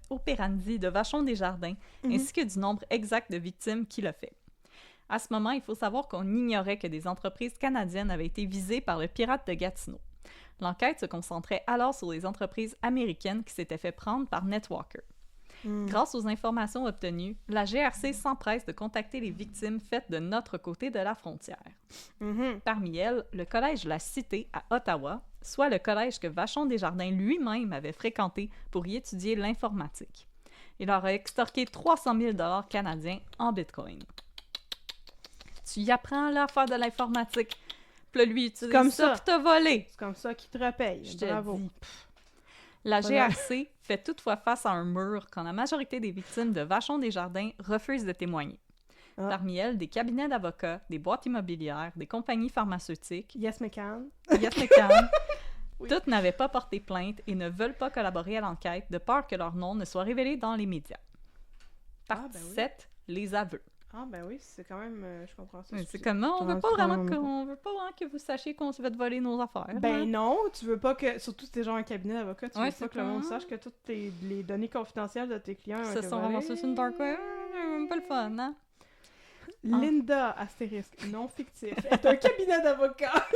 operandi de Vachon Desjardins, ainsi que du nombre exact de victimes qu'il a fait. À ce moment, il faut savoir qu'on ignorait que des entreprises canadiennes avaient été visées par le pirate de Gatineau. L'enquête se concentrait alors sur les entreprises américaines qui s'étaient fait prendre par Netwalker. Grâce aux informations obtenues, la GRC s'empresse de contacter les victimes faites de notre côté de la frontière. Parmi elles, le collège La Cité à Ottawa, soit le collège que Vachon Desjardins lui-même avait fréquenté pour y étudier l'informatique. Il leur a extorqué 300 000 $ canadiens en bitcoin. Tu y apprends là à faire de l'informatique. Puis là, lui, il utilise comme ça pour te voler. C'est comme ça qu'il te repaye. Bravo. La GRC fait toutefois face à un mur quand la majorité des victimes de Vachon Desjardins refusent de témoigner. Parmi elles, des cabinets d'avocats, des boîtes immobilières, des compagnies pharmaceutiques. Yes, McCann. Oui. Toutes n'avaient pas porté plainte et ne veulent pas collaborer à l'enquête de peur que leur nom ne soit révélé dans les médias. Partie 7, les aveux. Ah ben oui, c'est quand même... je comprends ça. C'est comme, on veut pas vraiment que vous sachiez qu'on se fait voler nos affaires. Ben non, tu veux pas que... Surtout si t'es genre un cabinet d'avocat, tu veux pas que le monde sache que toutes les données confidentielles de tes clients se sont ramassées sur une dark web. Pas le fun, hein? Linda, astérisque, non fictif, est un cabinet d'avocat.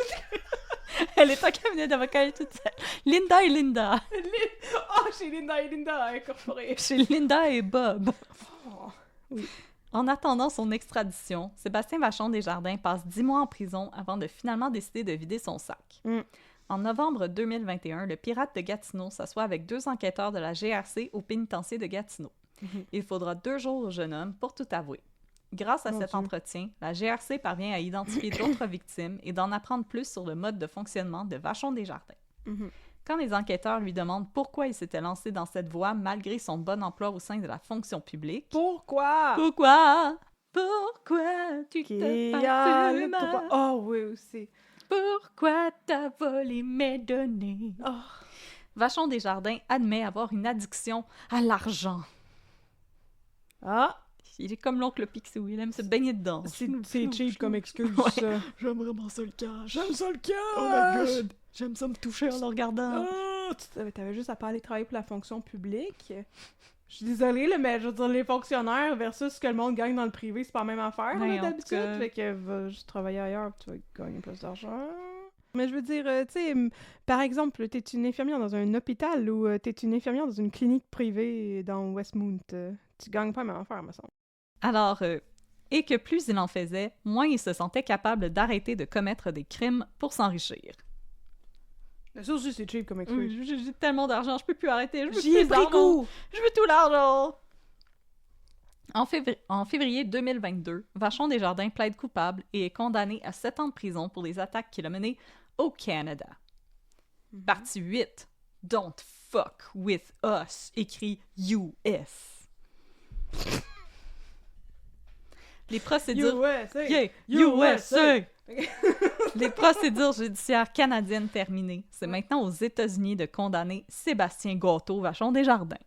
Elle est un cabinet d'avocat, elle est toute seule. Linda et Linda. Chez Linda et Linda, incorporé. Chez Linda et Bob. Oui. En attendant son extradition, Sébastien Vachon Desjardins passe 10 mois en prison avant de finalement décider de vider son sac. En novembre 2021, le pirate de Gatineau s'assoit avec 2 enquêteurs de la GRC au pénitencier de Gatineau. Il faudra 2 jours au jeune homme pour tout avouer. Grâce à cet entretien, la GRC parvient à identifier d'autres victimes et d'en apprendre plus sur le mode de fonctionnement de Vachon Desjardins. Quand les enquêteurs lui demandent pourquoi il s'était lancé dans cette voie malgré son bon emploi au sein de la fonction publique... Pourquoi tu te passes mal? Oh oui, aussi. Pourquoi t'as volé mes données? Vachon Desjardins admet avoir une addiction à l'argent. Il est comme l'oncle Picsou, il aime se baigner dedans. C'est cheap comme excuse, ça. J'aime vraiment ça le cash. J'aime ça le cash! Oh my god! J'aime ça me toucher en le regardant. T'avais juste à pas aller travailler pour la fonction publique. Je suis désolée, là, mais je veux dire, les fonctionnaires versus ce que le monde gagne dans le privé, c'est pas la même affaire, d'habitude. Fait que va juste travailler ailleurs, puis tu vas gagner plus d'argent. Mais je veux dire, tu sais, par exemple, t'es une infirmière dans un hôpital ou t'es une infirmière dans une clinique privée dans Westmount. Tu gagnes pas la même affaire, me semble. Alors, et que plus il en faisait, moins il se sentait capable d'arrêter de commettre des crimes pour s'enrichir. Ça aussi, c'est cheap comme excuse. J'ai tellement d'argent, je peux plus arrêter. J'y ai pris goût! Je veux tout l'argent! En février 2022, Vachon Desjardins plaide coupable et est condamné à 7 ans de prison pour les attaques qu'il a menées au Canada. Partie 8. Don't fuck with us, écrit US. Les procédures... USA! Yeah, USA! Les procédures judiciaires canadiennes terminées. C'est maintenant aux États-Unis de condamner Sébastien Gâteau-Vachon Desjardins.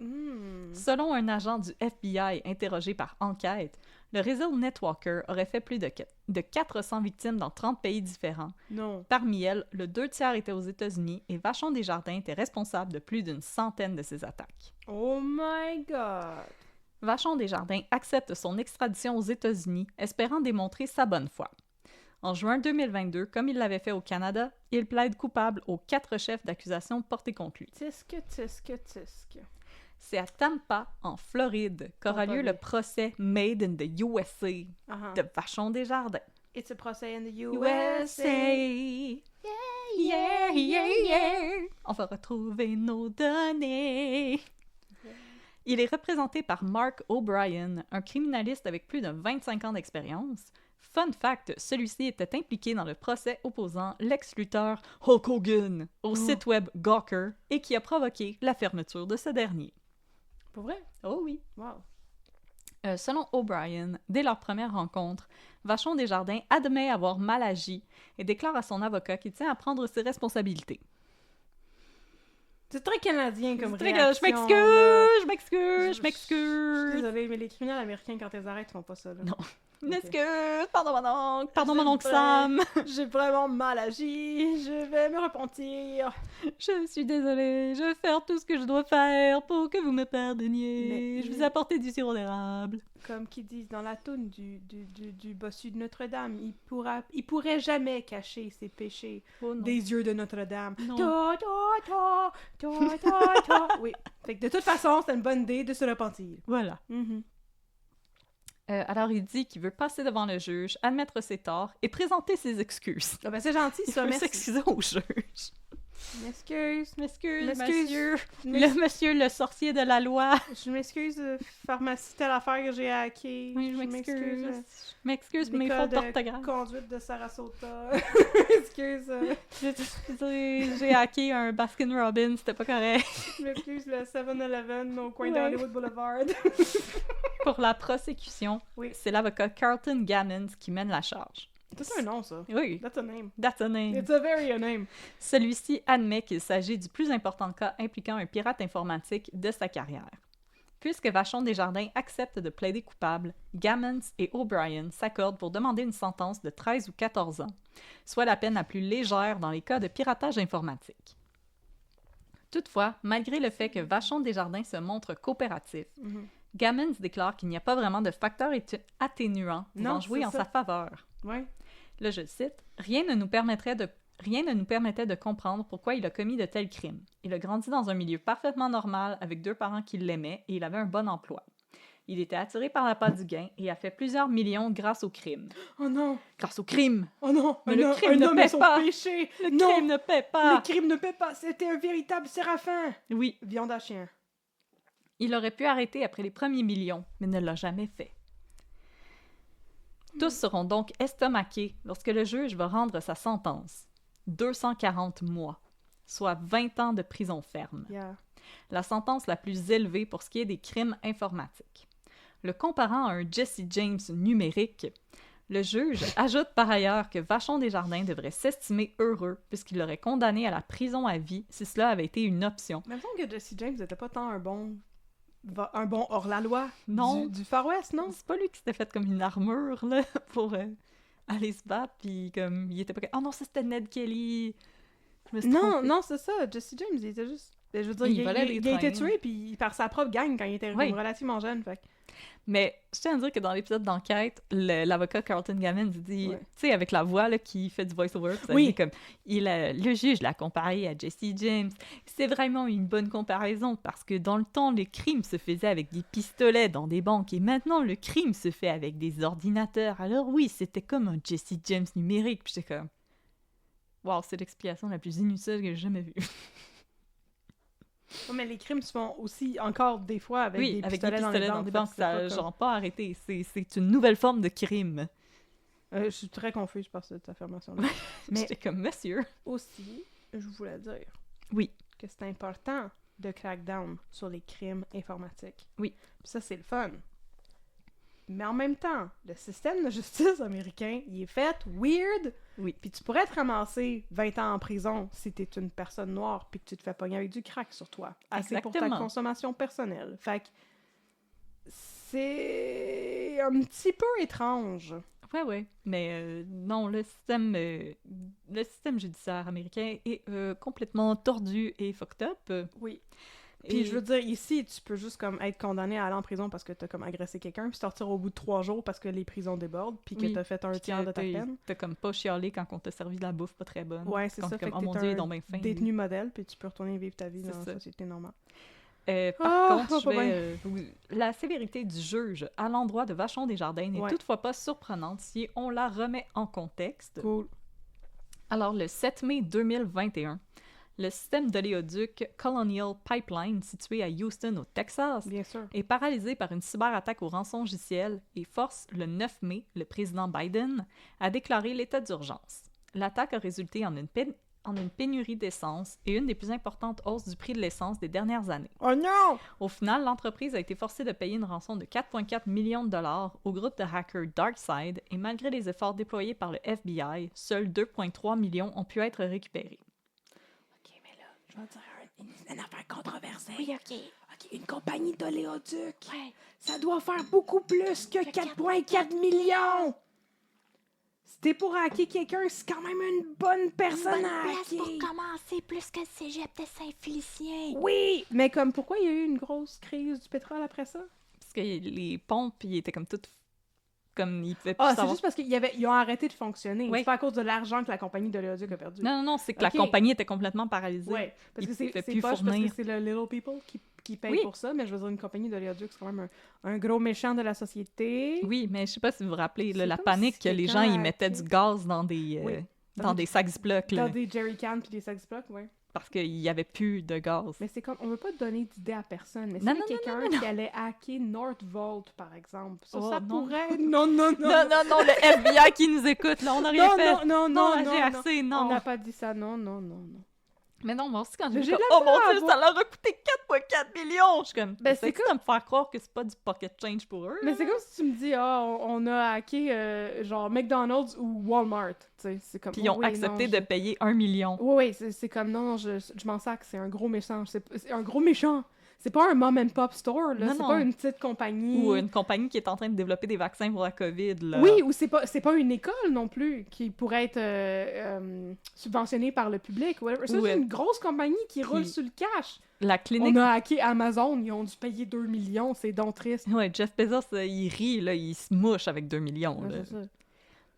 Selon un agent du FBI interrogé par Enquête, le réseau Netwalker aurait fait plus de 400 victimes dans 30 pays différents. Non. Parmi elles, le 2/3 étaient aux États-Unis et Vachon Desjardins était responsable de plus d'une centaine de ces attaques. Oh my God! Vachon Desjardins accepte son extradition aux États-Unis, espérant démontrer sa bonne foi. En juin 2022, comme il l'avait fait au Canada, il plaide coupable aux 4 chefs d'accusation portés contre lui. Tisque. C'est à Tampa, en Floride, qu'aura lieu le procès Made in the USA de Vachon Desjardins. It's a procès in the USA. Yeah. On va retrouver nos données. Il est représenté par Mark O'Brien, un criminaliste avec plus de 25 ans d'expérience. Fun fact, celui-ci était impliqué dans le procès opposant l'ex-lutteur Hulk Hogan au site web Gawker et qui a provoqué la fermeture de ce dernier. Pour vrai? Oh oui. Wow. Selon O'Brien, dès leur première rencontre, Vachon Desjardins admet avoir mal agi et déclare à son avocat qu'il tient à prendre ses responsabilités. C'est très canadien comme réaction. Je m'excuse. Je suis désolée, mais les criminels américains, quand ils arrêtent, ils font pas ça. Là. Non. M'excuse, pardon mon oncle Sam. J'ai vraiment mal agi, je vais me repentir. Je suis désolée, je vais faire tout ce que je dois faire pour que vous me pardonniez. Je vous ai apporté du sirop d'érable. Comme qu'ils disent dans la toune du bossu de Notre-Dame, il pourrait jamais cacher ses péchés des yeux de Notre-Dame. Oui, fait que de toute façon, c'est une bonne idée de se repentir. Voilà. Alors, il dit qu'il veut passer devant le juge, admettre ses torts et présenter ses excuses. Ah ben c'est gentil, ça, merci. S'excuser au juge. M'excuse, monsieur. Monsieur le sorcier de la loi. Je m'excuse, pharmacie, telle affaire que j'ai hacké. Oui, je m'excuse pour mes fautes d'orthographe. Conduite de Sarasota. Excuse. J'ai hacké un Baskin Robbins, c'était pas correct. Je m'excuse, le 7-Eleven au coin de Hollywood Boulevard. Pour la prosécution, c'est l'avocat Carlton Gammons qui mène la charge. C'est un nom, ça. Oui. That's a name. That's a name. It's a very a name. Celui-ci admet qu'il s'agit du plus important cas impliquant un pirate informatique de sa carrière. Puisque Vachon Desjardins accepte de plaider coupable, Gammons et O'Brien s'accordent pour demander une sentence de 13 ou 14 ans, soit la peine la plus légère dans les cas de piratage informatique. Toutefois, malgré le fait que Vachon Desjardins se montre coopératif, Gammons déclare qu'il n'y a pas vraiment de facteur atténuant pouvant jouer en sa faveur. Ouais. Là, je cite, « Rien ne nous permettait de comprendre pourquoi il a commis de tels crimes. Il a grandi dans un milieu parfaitement normal avec 2 parents qui l'aimaient et il avait un bon emploi. Il était attiré par la part du gain et a fait plusieurs millions grâce au crime. » Oh non! Grâce au crime! Oh non! Mais le crime ne paie pas! Péché. Le crime ne paie pas! Le crime ne paie pas! C'était un véritable séraphin! Oui. Viande à chien. Il aurait pu arrêter après les premiers millions, mais ne l'a jamais fait. Tous seront donc estomaqués lorsque le juge va rendre sa sentence. 240 mois, soit 20 ans de prison ferme. Yeah. La sentence la plus élevée pour ce qui est des crimes informatiques. Le comparant à un Jesse James numérique, le juge ajoute par ailleurs que Vachon Desjardins devrait s'estimer heureux puisqu'il l'aurait condamné à la prison à vie si cela avait été une option. Mais il me semble que Jesse James n'était pas tant un bon hors-la-loi du Far West, non? C'est pas lui qui s'était fait comme une armure, là, pour aller se battre, puis comme, il était pas... Oh non, ça c'était Ned Kelly! Non, c'est ça, Jesse James, il était juste... Je veux dire, il a été tué puis par sa propre gang quand il était relativement jeune, fait. Mais je tiens à dire que dans l'épisode d'enquête, l'avocat Carlton Gammons dit, tu sais, avec la voix là, qui fait du voice-over, ça dit comme, le juge l'a comparé à Jesse James. C'est vraiment une bonne comparaison parce que dans le temps, le crime se faisait avec des pistolets dans des banques et maintenant, le crime se fait avec des ordinateurs. Alors oui, c'était comme un Jesse James numérique. Puis j'étais comme, wow, c'est l'explication la plus inutile que j'ai jamais vue. Ouais, mais les crimes se font aussi encore des fois avec des pistolets dans des banques. Ça n'a genre pas arrêté. C'est une nouvelle forme de crime. Je suis très confuse par cette affirmation-là. Mais j'étais comme, monsieur. Aussi, je voulais dire que c'est important de crack down sur les crimes informatiques. Oui. Puis ça, c'est le fun. Mais en même temps, le système de justice américain, il est fait weird. Oui. Puis tu pourrais te ramasser 20 ans en prison si t'es une personne noire puis que tu te fais pogner avec du crack sur toi. Assez pour ta consommation personnelle. Fait que c'est un petit peu étrange. Ouais. Mais non, le système judiciaire américain est complètement tordu et fucked up. Oui. Puis je veux dire, ici, tu peux juste comme être condamné à aller en prison parce que t'as comme agressé quelqu'un, puis sortir au bout de 3 jours parce que les prisons débordent, puis que t'as fait un tiers de ta peine. T'as comme pas chialé quand on t'a servi de la bouffe pas très bonne. Ouais, c'est ça, fait que t'es un détenu modèle, puis tu peux retourner vivre ta vie dans la société normale. Par contre, la sévérité du juge à l'endroit de Vachon Desjardins n'est toutefois pas surprenante si on la remet en contexte. Cool. Alors, le 7 mai 2021, le système d'oléoduc Colonial Pipeline, situé à Houston, au Texas, est paralysé par une cyberattaque au rançongiciel et force, le 9 mai, le président Biden à déclarer l'état d'urgence. L'attaque a résulté en une pénurie d'essence et une des plus importantes hausses du prix de l'essence des dernières années. Oh non! Au final, l'entreprise a été forcée de payer une rançon de 4,4 millions de dollars au groupe de hackers DarkSide et malgré les efforts déployés par le FBI, seuls 2,3 millions ont pu être récupérés. Je vais dire une affaire controversée. Oui, OK. une compagnie d'oléoducs. Ouais. Ça doit faire beaucoup plus que 4,4 millions. Si t'es pour hacker quelqu'un, c'est quand même une bonne personne Bonne à place hacker. pour commencer, plus que le cégep de Saint-Félicien. Oui! Mais comme, pourquoi il y a eu une grosse crise du pétrole après ça? Parce que les pompes, ils étaient comme toutes... Comme ils pouvaient plus Ah, c'est savoir... juste parce qu'ils ont arrêté de fonctionner. Oui. C'est pas à cause de l'argent que la compagnie d'oléoduc a perdu. Non, c'est que la Ok. compagnie était complètement paralysée. Oui, parce Ils que c'est pouvaient poche plus parce que fournir. c'est le little people qui paye Oui. pour ça, mais je veux dire, une compagnie d'oléoduc, c'est quand même un gros méchant de la société. Oui, mais je sais pas si vous vous rappelez, là, C'est la comme panique si que les quelqu'un gens, a ils mettaient hacké. du gaz dans des, Oui. dans des sacs Ziploc, là, Dans des jerrycans puis des sacs blocs, ouais. parce qu'il y avait plus de gaz. Mais c'est comme, on veut pas donner d'idée à personne, mais Non, si non, quelqu'un non. qui allait hacker Northvolt, par exemple, ça, Oh, ça non. pourrait... Non, non, non. Non, le FBI qui nous écoute, là, on n'a rien Non, fait. non, la non, GRC, non. On n'a pas dit ça, non, non, non, non. Mais non, moi aussi, quand j'ai Mais vu j'ai comme, de la oh mon misère à Dieu, voir. ça leur a coûté 4,4 millions! Je suis comme, Ben, c'est c'est comme de me faire croire que c'est pas du pocket change pour eux. Mais c'est comme si tu me dis, on a hacké genre McDonald's ou Walmart, tu sais, c'est comme... Puis ils ont oui, accepté non, de payer 1 million. Oui, c'est comme, non, je m'en sac, c'est un gros méchant, c'est un gros méchant. C'est pas un mom and pop store, là, Non, c'est non. pas une petite compagnie. Ou une compagnie qui est en train de développer des vaccins pour la COVID, là. Oui, ou c'est pas une école non plus qui pourrait être subventionnée par le public. Whatever. Ça, Ou c'est une grosse compagnie qui roule sur le cash. La clinique... On a hacké Amazon, ils ont dû payer 2 millions, c'est donc triste. Ouais, Jeff Bezos, il rit, là, il se mouche avec 2 millions, Ouais, là. c'est ça.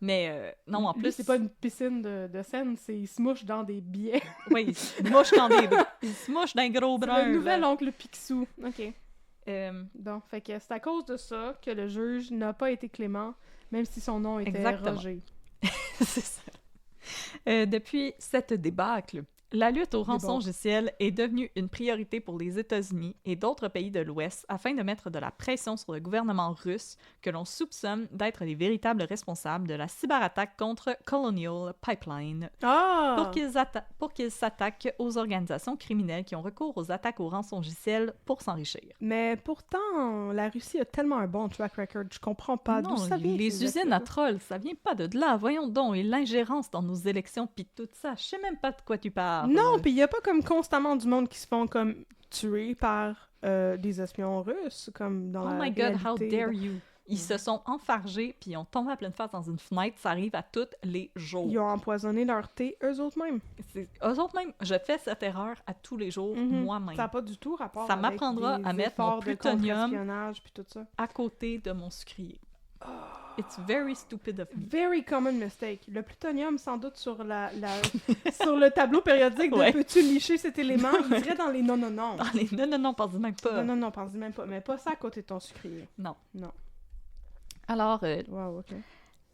Mais non, en Lui, plus... c'est pas une piscine de scène, c'est il se mouche dans des billets. Oui, il se mouche dans des... Il se mouche d'un gros C'est brun, le nouvel là. oncle Picsou. OK. Bon, fait que c'est à cause de ça que le juge n'a pas été clément, même si son nom était Exactement. Roger. C'est ça. Depuis cette débâcle, la lutte au rançongiciel est devenue une priorité pour les États-Unis et d'autres pays de l'Ouest afin de mettre de la pression sur le gouvernement russe que l'on soupçonne d'être les véritables responsables de la cyberattaque contre Colonial Pipeline Ah! pour qu'ils s'attaquent aux organisations criminelles qui ont recours aux attaques au rançongiciel pour s'enrichir. Mais pourtant, la Russie a tellement un bon track record, je comprends pas d'où Non, ça vient. les ces usines actes-là. à trolls, ça vient pas de là. Voyons donc, et l'ingérence dans nos élections pis tout ça, je sais même pas de quoi tu parles. Non, puis il y a pas comme constamment du monde qui se font comme tuer par des espions russes, comme dans Oh la my god, how réalité. dare you! Ils se sont enfargés puis ils ont tombé à pleine face dans une fenêtre, ça arrive à tous les jours. Ils ont empoisonné leur thé eux autres mêmes. Eux autres même, je fais cette erreur à tous les jours moi-même. Ça n'a pas du tout rapport Ça avec m'apprendra des à mettre mon efforts de plutonium contre-espionnage puis tout ça. À côté de mon sucrier. It's very stupid of me. Very common mistake. Le plutonium, sans doute, sur sur le tableau périodique de Ouais. peux-tu licher cet élément, il serait dans les non-non-non. Ah, non, pense même pas. Non, pense-y même pas. Mais pas ça à côté de ton sucrier. Non. Non. Alors, Wow, OK.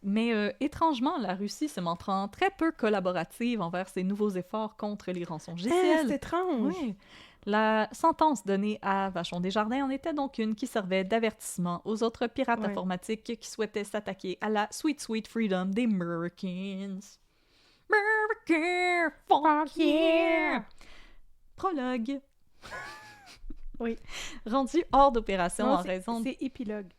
mais étrangement, la Russie se montrant très peu collaborative envers ses nouveaux efforts contre les rançongiciels. C'est étrange. Oui. La sentence donnée à Vachon Desjardins en était donc une qui servait d'avertissement aux autres pirates Ouais. informatiques qui souhaitaient s'attaquer à la sweet freedom des Americans. American, fuck yeah! Prologue. Oui. Rendu hors d'opération Non, en raison de... C'est épilogue.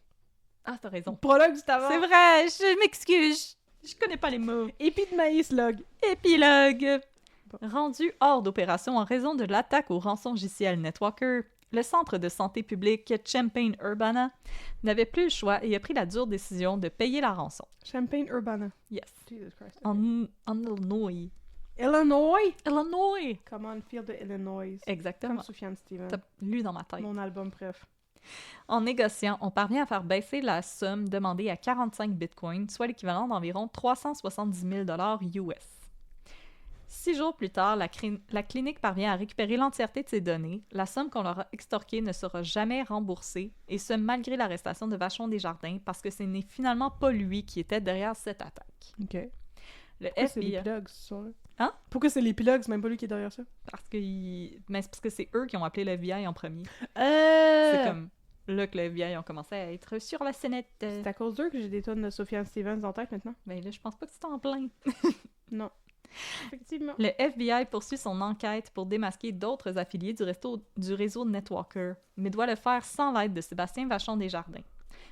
Ah, t'as raison. Prologue du tabac. C'est vrai, je m'excuse. Je connais pas les mots. Épi de maïs log. Épilogue. Rendu hors d'opération en raison de l'attaque au rançongiciel Netwalker, le centre de santé publique Champaign-Urbana n'avait plus le choix et a pris la dure décision de payer la rançon. Champaign-Urbana. Yes. Jesus Christ. En Illinois. Illinois? Illinois! Come on, feel the Illinois. Exactement. Comme Soufiane Stevens. T'as lu dans ma tête. Mon album préf. En négociant, on parvient à faire baisser la somme demandée à 45 bitcoins, soit l'équivalent d'environ 370 000 US. 6 jours plus tard, la clinique parvient à récupérer l'entièreté de ses données. La somme qu'on leur a extorquée ne sera jamais remboursée, et ce malgré l'arrestation de Vachon Desjardins, parce que ce n'est finalement pas lui qui était derrière cette attaque. OK. Le Pourquoi c'est FBI... l'épilogue, ce soir-là? Hein? Pourquoi c'est l'épilogue? C'est même pas lui qui est derrière ça? Mais c'est parce que c'est eux qui ont appelé le FBI en premier. C'est C'est comme là que le FBI ont commencé à être sur la scénette. C'est à cause d'eux que j'ai des tonnes de Soufiane Stevens en tête maintenant? Ben là, je pense pas que c'est en plein. Non. Effectivement. Le FBI poursuit son enquête pour démasquer d'autres affiliés du réseau Netwalker, mais doit le faire sans l'aide de Sébastien Vachon Desjardins.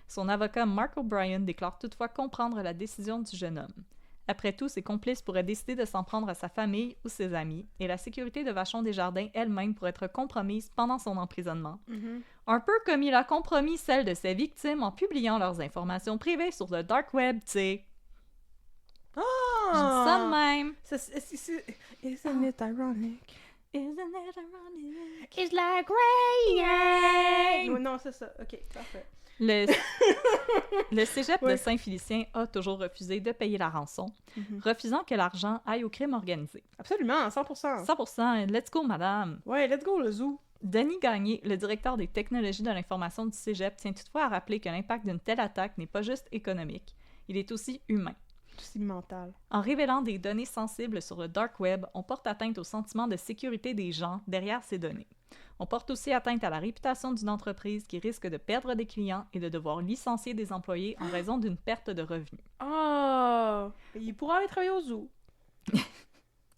Son avocat Mark O'Brien déclare toutefois comprendre la décision du jeune homme. Après tout, ses complices pourraient décider de s'en prendre à sa famille ou ses amis, et la sécurité de Vachon Desjardins elle-même pourrait être compromise pendant son emprisonnement. Un peu comme il a compromis celle de ses victimes en publiant leurs informations privées sur le dark web, tu sais. Ah! Je dis ça de même. Isn't it ironic? Isn't it ironic? It's like rain! Non, c'est ça. OK, parfait. Le cégep Oui. de Saint-Félicien a toujours refusé de payer la rançon, refusant que l'argent aille au crime organisé. Absolument, 100%. 100%, let's go, madame! Ouais, let's go, le zoo. Denis Gagné, le directeur des technologies de l'information du cégep, tient toutefois à rappeler que l'impact d'une telle attaque n'est pas juste économique, il est aussi humain. C'est mental. En révélant des données sensibles sur le dark web, on porte atteinte au sentiment de sécurité des gens derrière ces données. On porte aussi atteinte à la réputation d'une entreprise qui risque de perdre des clients et de devoir licencier des employés en raison d'une perte de revenus. Oh! Il pourra aller travailler au zoo.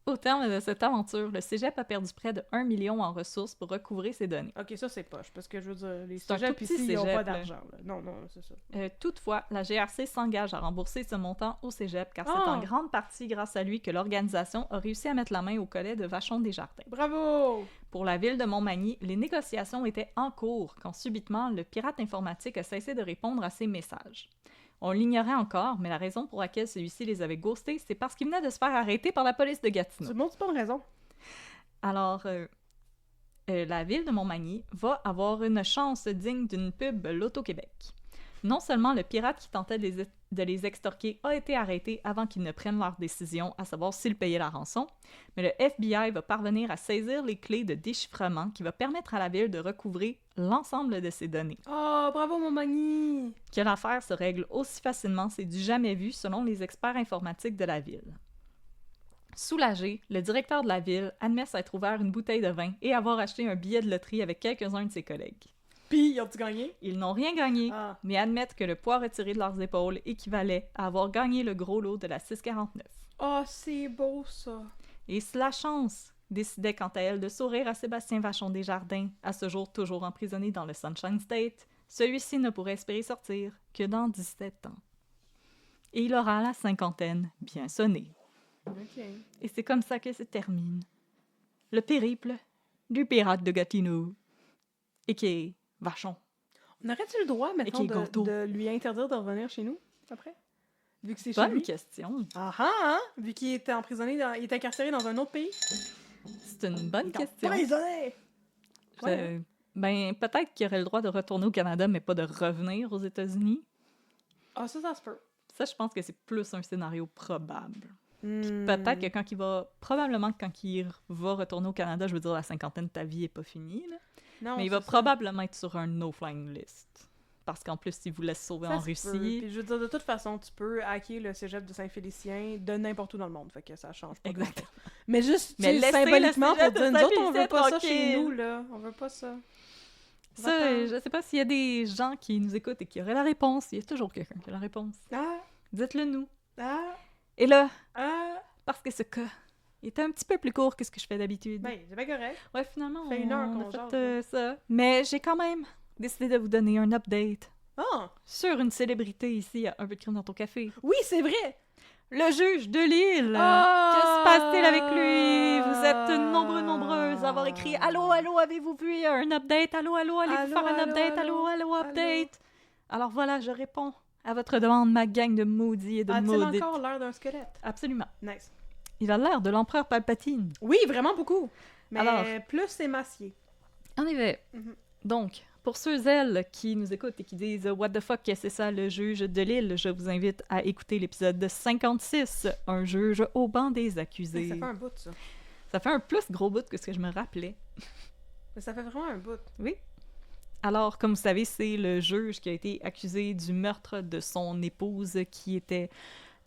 Au terme de cette aventure, le cégep a perdu près de 1 million en ressources pour recouvrer ces données. OK, ça, c'est poche, parce que je veux dire, les C'est un cégeps tout petit ici, ils n'ont cégep, pas là. d'argent. Là. Non, c'est ça. Toutefois, la GRC s'engage à rembourser ce montant au cégep car c'est Oh! en grande partie grâce à lui que l'organisation a réussi à mettre la main au collet de Vachon Desjardins. Bravo! Pour la ville de Montmagny, les négociations étaient en cours quand subitement le pirate informatique a cessé de répondre à ses messages. On l'ignorait encore, mais la raison pour laquelle celui-ci les avait ghostés, c'est parce qu'il venait de se faire arrêter par la police de Gatineau. C'est une bonne raison. Alors, la ville de Montmagny va avoir une chance digne d'une pub L'Auto-Québec. Non seulement le pirate qui tentait de les extorquer a été arrêté avant qu'ils ne prennent leur décision, à savoir s'ils payaient la rançon, mais le FBI va parvenir à saisir les clés de déchiffrement qui va permettre à la ville de recouvrer l'ensemble de ces données. Oh, bravo, mon Magny! Que l'affaire se règle aussi facilement, c'est du jamais vu selon les experts informatiques de la ville. Soulagé, le directeur de la ville admet s'être ouvert une bouteille de vin et avoir acheté un billet de loterie avec quelques-uns de ses collègues. Puis, ils ont-tu gagné? Ils n'ont rien gagné, Ah. mais admettent que le poids retiré de leurs épaules équivalait à avoir gagné le gros lot de la 649. Oh, c'est beau, ça. Et si la chance décidait quant à elle de sourire à Sébastien Vachon Desjardins, à ce jour toujours emprisonné dans le Sunshine State, celui-ci ne pourrait espérer sortir que dans 17 ans. Et il aura la cinquantaine bien sonnée. OK. Et c'est comme ça que se termine le périple du pirate de Gatineau, et qui est Vachon. On aurait-tu le droit, maintenant, qui est gâteau. de lui interdire de revenir chez nous, après? Vu que c'est chez Bonne lui? question. Ah ah, hein? Vu qu'il était emprisonné, il est incarcéré dans un autre pays? C'est une bonne question. Emprisonné! Ben, peut-être qu'il aurait le droit de retourner au Canada, mais pas de revenir aux États-Unis. Ah, ça se peut. Ça, je pense que c'est plus un scénario probable. Hmm. Peut-être que quand il va... Probablement que quand il va retourner au Canada, je veux dire, la cinquantaine, ta vie est pas finie, là. Non, Mais il c'est va ça. probablement être sur un no-flying list. Parce qu'en plus, il voulait se sauver Ça en se Russie. peut. Puis je veux dire, de toute façon, tu peux hacker le cégep de Saint-Félicien de n'importe où dans le monde. Fait que ça change pas. Exactement. Mais juste, Mais tu sais, laissez symboliquement, le cégep pour dire, de nous autres, on veut Saint-Félicien pas ça chez tranquille. nous, là. On veut pas ça. Ça, Va-t'en. je sais pas s'il y a des gens qui nous écoutent et qui auraient la réponse. Il y a toujours quelqu'un qui a la réponse. Ah, Dites-le nous. ah, Et là, ah. parce que ce cas il était un petit peu plus court que ce que je fais d'habitude. Ben, c'est bien correct. Ouais, finalement, Ça fait une heure on qu'on a jase, fait ça. Mais j'ai quand même décidé de vous donner un update Ah, sur une célébrité ici à Un peu de crime dans ton café. oui, c'est vrai! Le juge de Lille! Ah! Que se passe-t-il avec lui? Vous êtes nombreuses à avoir écrit « Allô, allô, avez-vous vu un update? Allô, allô, allez-vous Allô, faire un allô, update? allô, Allô, update? » Alors voilà, je réponds à votre demande, ma gang de maudits et de A-t-il maudites. encore l'air d'un squelette? Absolument. Nice. Il a l'air de l'empereur Palpatine. Oui, vraiment beaucoup. Mais Alors. plus émacié. En effet. Mhm. Donc, pour ceux elles qui nous écoutent et qui disent « What the fuck, c'est ça, le juge de Lille? » Je vous invite à écouter l'épisode 56, « Un juge au banc des accusés. Ça fait un bout, ça. Ça fait un plus gros bout que ce que je me rappelais. Mais ça fait vraiment un bout. Oui. Alors, comme vous savez, c'est le juge qui a été accusé du meurtre de son épouse qui était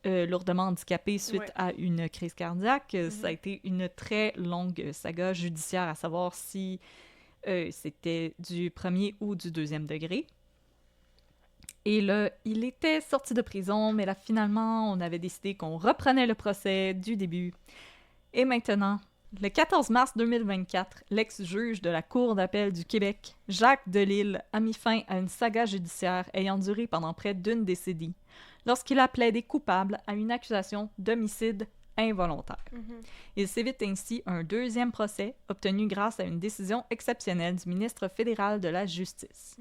lourdement handicapée suite Ouais. à une crise cardiaque. Mhm. Ça a été une très longue saga judiciaire à savoir si c'était du premier ou du deuxième degré. Et là, il était sorti de prison, mais là, finalement, on avait décidé qu'on reprenait le procès du début. Et maintenant, Le 14 mars 2024, l'ex-juge de la Cour d'appel du Québec, Jacques Delisle, a mis fin à une saga judiciaire ayant duré pendant près d'une décennie, lorsqu'il a plaidé coupable à une accusation d'homicide involontaire. Il s'évite ainsi un deuxième procès obtenu grâce à une décision exceptionnelle du ministre fédéral de la Justice.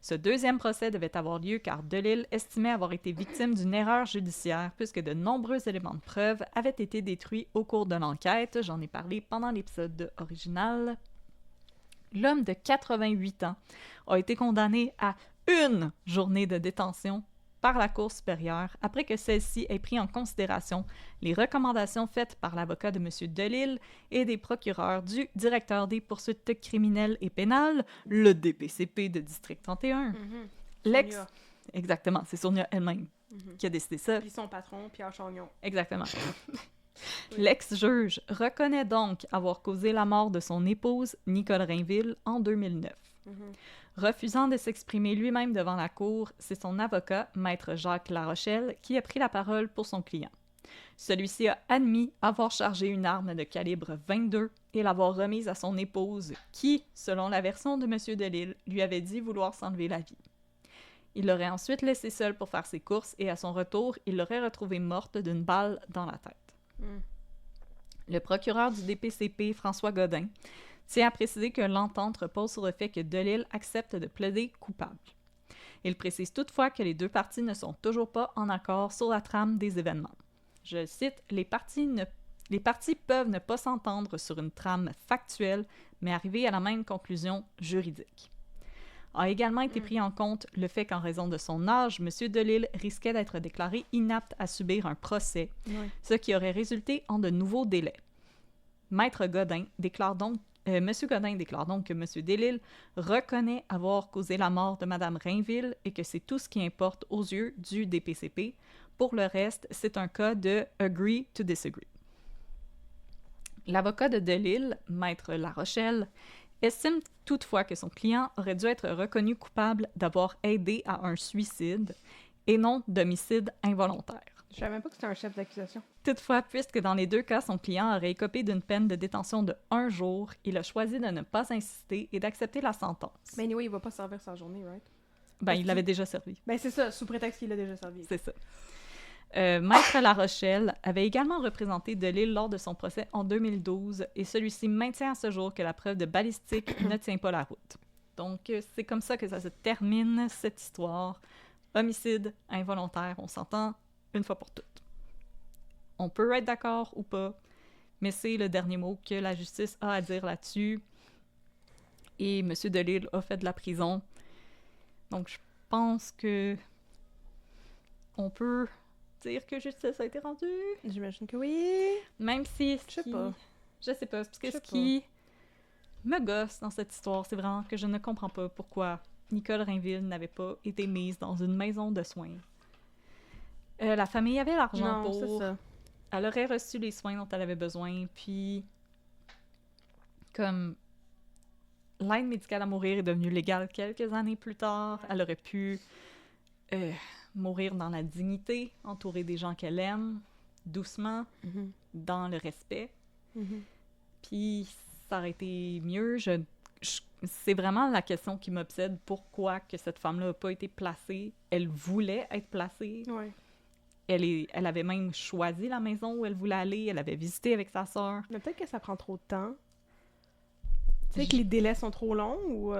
Ce deuxième procès devait avoir lieu car Delisle estimait avoir été victime d'une erreur judiciaire puisque de nombreux éléments de preuve avaient été détruits au cours de l'enquête. J'en ai parlé pendant l'épisode original. L'homme de 88 ans a été condamné à 1 journée de détention par la Cour supérieure après que celle-ci ait pris en considération les recommandations faites par l'avocat de M. Delisle et des procureurs du directeur des poursuites criminelles et pénales, le DPCP de District 31. Sonia. Exactement, c'est Sonia elle-même qui a décidé ça. Puis son patron, Pierre Chagnon. Exactement. L'ex-juge reconnaît donc avoir causé la mort de son épouse, Nicole Rainville, en 2009. Refusant de s'exprimer lui-même devant la cour, c'est son avocat, Maître Jacques Larochelle, qui a pris la parole pour son client. Celui-ci a admis avoir chargé une arme de calibre 22 et l'avoir remise à son épouse, qui, selon la version de M. Delisle, lui avait dit vouloir s'enlever la vie. Il l'aurait ensuite laissée seule pour faire ses courses et à son retour, il l'aurait retrouvée morte d'une balle dans la tête. Le procureur du DPCP, François Godin, tient à préciser que l'entente repose sur le fait que Delisle accepte de plaider coupable. Il précise toutefois que les deux parties ne sont toujours pas en accord sur la trame des événements. Je cite, « Les parties peuvent ne pas s'entendre sur une trame factuelle, mais arriver à la même conclusion juridique. » A également été pris en compte le fait qu'en raison de son âge, M. Delisle risquait d'être déclaré inapte à subir un procès, ce qui aurait résulté en de nouveaux délais. Maître Godin déclare donc Monsieur Godin déclare donc que M. Delisle reconnaît avoir causé la mort de Mme Rainville et que c'est tout ce qui importe aux yeux du DPCP. Pour le reste, c'est un cas de « agree to disagree ». L'avocat de Delisle, Maître Larochelle, estime toutefois que son client aurait dû être reconnu coupable d'avoir aidé à un suicide et non d'homicide involontaire. Je savais même pas que c'était un chef d'accusation. Toutefois, puisque dans les deux cas, son client aurait écopé d'une peine de détention de 1 jour, il a choisi de ne pas insister et d'accepter la sentence. Mais anyway, il va pas servir sa journée, right? Ben, il l'avait déjà servi. Ben, c'est ça, sous prétexte qu'il l'a déjà servi. C'est ça. Maître Larochelle avait également représenté Delisle lors de son procès en 2012 et celui-ci maintient à ce jour que la preuve de balistique ne tient pas la route. Donc, c'est comme ça que ça se termine, cette histoire. Homicide involontaire, on s'entend une fois pour toutes. On peut être d'accord ou pas, mais c'est le dernier mot que la justice a à dire là-dessus. Et M. Delisle a fait de la prison. Donc, je pense que on peut dire que justice a été rendue. J'imagine que oui. Même si... Je sais pas. Je sais pas, parce que ce qui me gosse dans cette histoire, c'est vraiment que je ne comprends pas pourquoi Nicole Rainville n'avait pas été mise dans une maison de soins. La famille avait l'argent pour... c'est ça. Elle aurait reçu les soins dont elle avait besoin, puis... Comme... L'aide médicale à mourir est devenue légale quelques années plus tard. Elle aurait pu mourir dans la dignité, entourée des gens qu'elle aime, doucement, dans le respect. Puis ça aurait été mieux. C'est vraiment la question qui m'obsède. Pourquoi que cette femme-là n'a pas été placée? Elle voulait être placée. Ouais. Elle avait même choisi la maison où elle voulait aller. Elle avait visité avec sa sœur. Mais peut-être que ça prend trop de temps. Tu sais que les délais sont trop longs ou...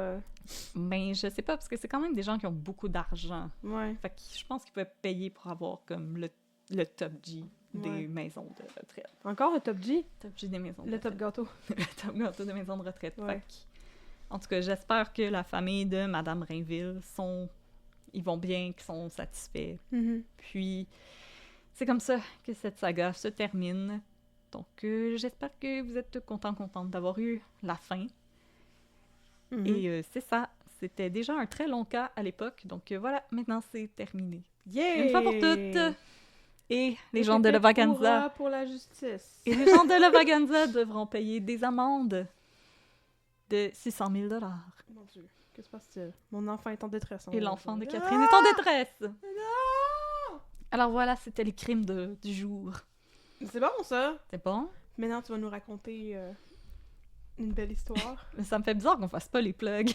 Ben, je sais pas, parce que c'est quand même des gens qui ont beaucoup d'argent. Ouais. Fait que je pense qu'ils peuvent payer pour avoir comme le top G des maisons de retraite. Encore le top G? Top G des maisons de Le retraite. top gâteau. Le top gâteau des maisons de retraite. Ouais. Fait que, en tout cas, j'espère que la famille de Mme Rainville ils vont bien, qu'ils sont satisfaits. Puis, c'est comme ça que cette saga se termine. Donc, j'espère que vous êtes contente d'avoir eu la fin. Et c'est ça. C'était déjà un très long cas à l'époque. Donc, voilà, maintenant, c'est terminé. Yeah! Une fois pour toutes! Et les gens de Lavaganza... pour la justice. Et les gens de Lavaganza devront payer des amendes de 600 000 $. Mon Dieu, qu'est-ce qui se passe-t-il? Mon enfant est en détresse. Et l'enfant de Catherine est en détresse! Non! Alors voilà, c'était les crimes du jour. C'est bon, ça? C'est bon? Maintenant, tu vas nous raconter une belle histoire. Ça me fait bizarre qu'on fasse pas les plugs.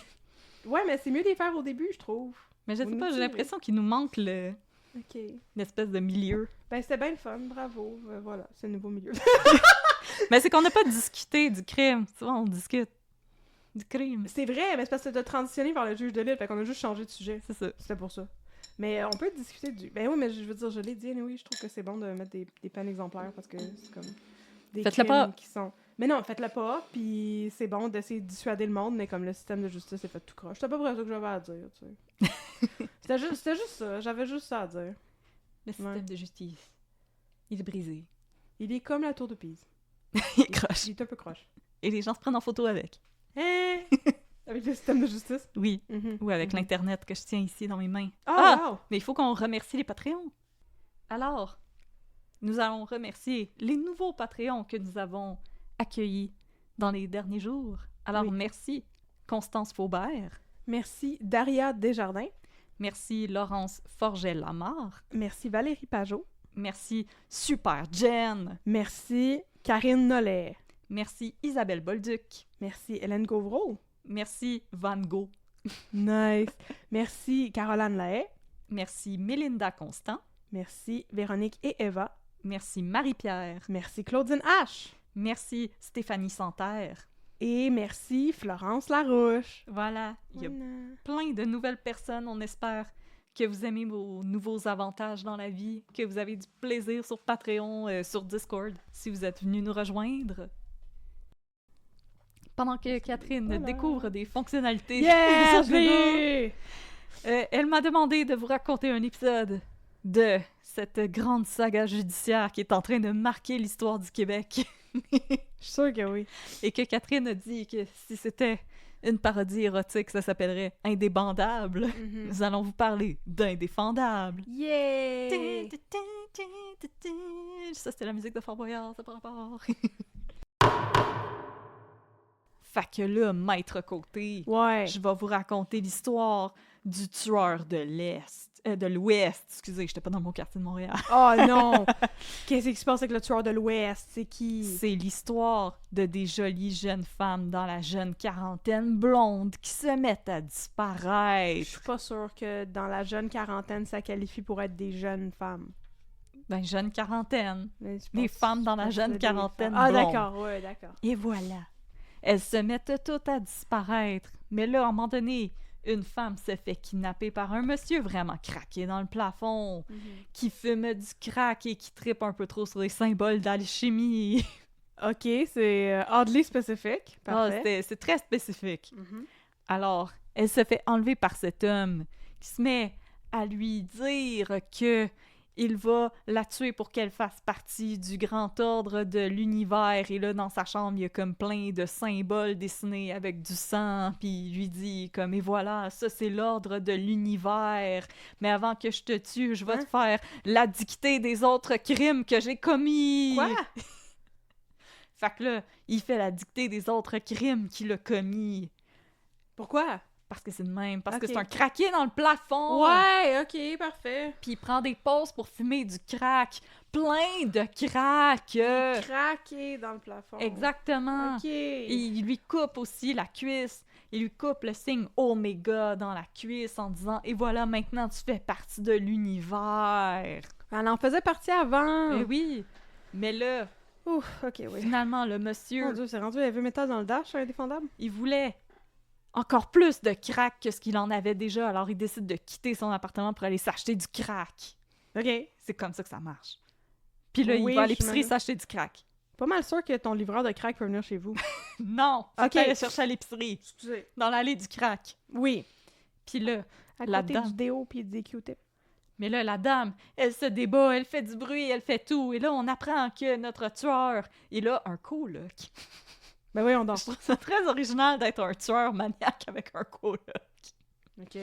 Ouais, mais c'est mieux de les faire au début, je trouve. Mais je sais pas, j'ai l'impression qu'il nous manque l'espèce de milieu. Ben, c'était bien le fun, bravo. Voilà, c'est le nouveau milieu. Mais c'est qu'on n'a pas discuté du crime. Tu vois, on discute du crime. C'est vrai, mais c'est parce que t'as transitionné vers le juge de l'île, fait qu'on a juste changé de sujet. C'est ça. C'était pour ça. Mais on peut discuter du... Ben oui, mais je veux dire, je l'ai dit, oui, je trouve que c'est bon de mettre des peines exemplaires parce que c'est comme des Faites-le crimes pas. qui sont... Mais non, faites-le pas, puis c'est bon d'essayer de dissuader le monde, mais comme le système de justice est fait tout croche. C'est à peu près ça que j'avais à dire, tu sais. c'était juste ça, j'avais juste ça à dire. Le système de justice, il est brisé. Il est comme la tour de Pise. Il est croche. Il est un peu croche. Et les gens se prennent en photo avec. Avec le système de justice? Oui. Mm-hmm. Ou avec l'Internet que je tiens ici dans mes mains. Wow! Mais il faut qu'on remercie les Patreons. Alors, nous allons remercier les nouveaux Patreons que nous avons accueillis dans les derniers jours. Alors, merci Constance Faubert. Merci Daria Desjardins. Merci Laurence Forget-Lamar. Merci Valérie Pajot. Merci Super Jen. Merci Karine Nollet. Merci Isabelle Bolduc. Merci Hélène Gauvreau. Merci Van Gogh. Nice. Merci Caroline Lahaye. Merci Mélinda Constant. Merci Véronique et Eva. Merci Marie-Pierre. Merci Claudine H. Merci Stéphanie Santerre. Et merci Florence Larouche. Voilà, il y a plein de nouvelles personnes. On espère que vous aimez vos nouveaux avantages dans la vie, que vous avez du plaisir sur Patreon, sur Discord, si vous êtes venus nous rejoindre. Pendant que Catherine découvre des fonctionnalités sur Google, elle m'a demandé de vous raconter un épisode de cette grande saga judiciaire qui est en train de marquer l'histoire du Québec. Je suis sûre que oui. Et que Catherine a dit que si c'était une parodie érotique, ça s'appellerait Indébandable. Mm-hmm. Nous allons vous parler d'Indéfendable. Yeah! Ça, c'était la musique de Fort Boyard, ça par rapport. Fait que là, maître Côté, je vais vous raconter l'histoire du tueur de l'Ouest. Excusez, j'étais pas dans mon quartier de Montréal. Oh non! Qu'est-ce qui se passe avec le tueur de l'Ouest? C'est qui? C'est l'histoire de des jolies jeunes femmes dans la jeune quarantaine blonde qui se mettent à disparaître. Je suis pas sûre que dans la jeune quarantaine, ça qualifie pour être des jeunes femmes. Ben, jeune quarantaine. Les femmes dans la jeune quarantaine blonde. Ah, d'accord, ouais, d'accord. Et voilà. Elles se mettent toutes à disparaître. Mais là, à un moment donné, une femme se fait kidnapper par un monsieur vraiment craqué dans le plafond, qui fume du crack et qui trippe un peu trop sur les symboles d'alchimie. OK, c'est oddly spécifique. Parfait. C'est très spécifique. Alors, elle se fait enlever par cet homme qui se met à lui dire que il va la tuer pour qu'elle fasse partie du grand ordre de l'univers. Et là, dans sa chambre, il y a comme plein de symboles dessinés avec du sang. Puis il lui dit comme, et voilà, ça c'est l'ordre de l'univers. Mais avant que je te tue, je vais te faire la dictée des autres crimes que j'ai commis. Quoi? Fait que là, il fait la dictée des autres crimes qu'il a commis. Pourquoi? Parce que c'est de même. Parce que c'est un craqué dans le plafond. Ouais, OK, parfait. Puis il prend des pauses pour fumer du crack. Plein de crack. Craqué dans le plafond. Exactement. OK. Et il lui coupe aussi la cuisse. Il lui coupe le signe Oméga dans la cuisse en disant « Et voilà, maintenant tu fais partie de l'univers. » Elle en faisait partie avant. Eh oui. Mais là, ouf, OK, oui. finalement, le monsieur... Mon Dieu, c'est rendu heavy metal dans le dash, Indéfendable? Il voulait encore plus de crack que ce qu'il en avait déjà, alors il décide de quitter son appartement pour aller s'acheter du crack. OK. C'est comme ça que ça marche. Puis là, Oui, il va à l'épicerie s'acheter du crack. Pas mal sûr que ton livreur de crack peut venir chez vous. Non! OK. Tu aller chercher à l'épicerie. Excusez. Dans l'allée du crack. Oui. Puis là, À la côté dame... du déo puis des Q-tips. Mais là, la dame, elle se débat, elle fait du bruit, elle fait tout. Et là, on apprend que notre tueur, il a un coloc. Ben oui, on dort. Je trouve ça très original d'être un tueur maniaque avec un coloc. OK.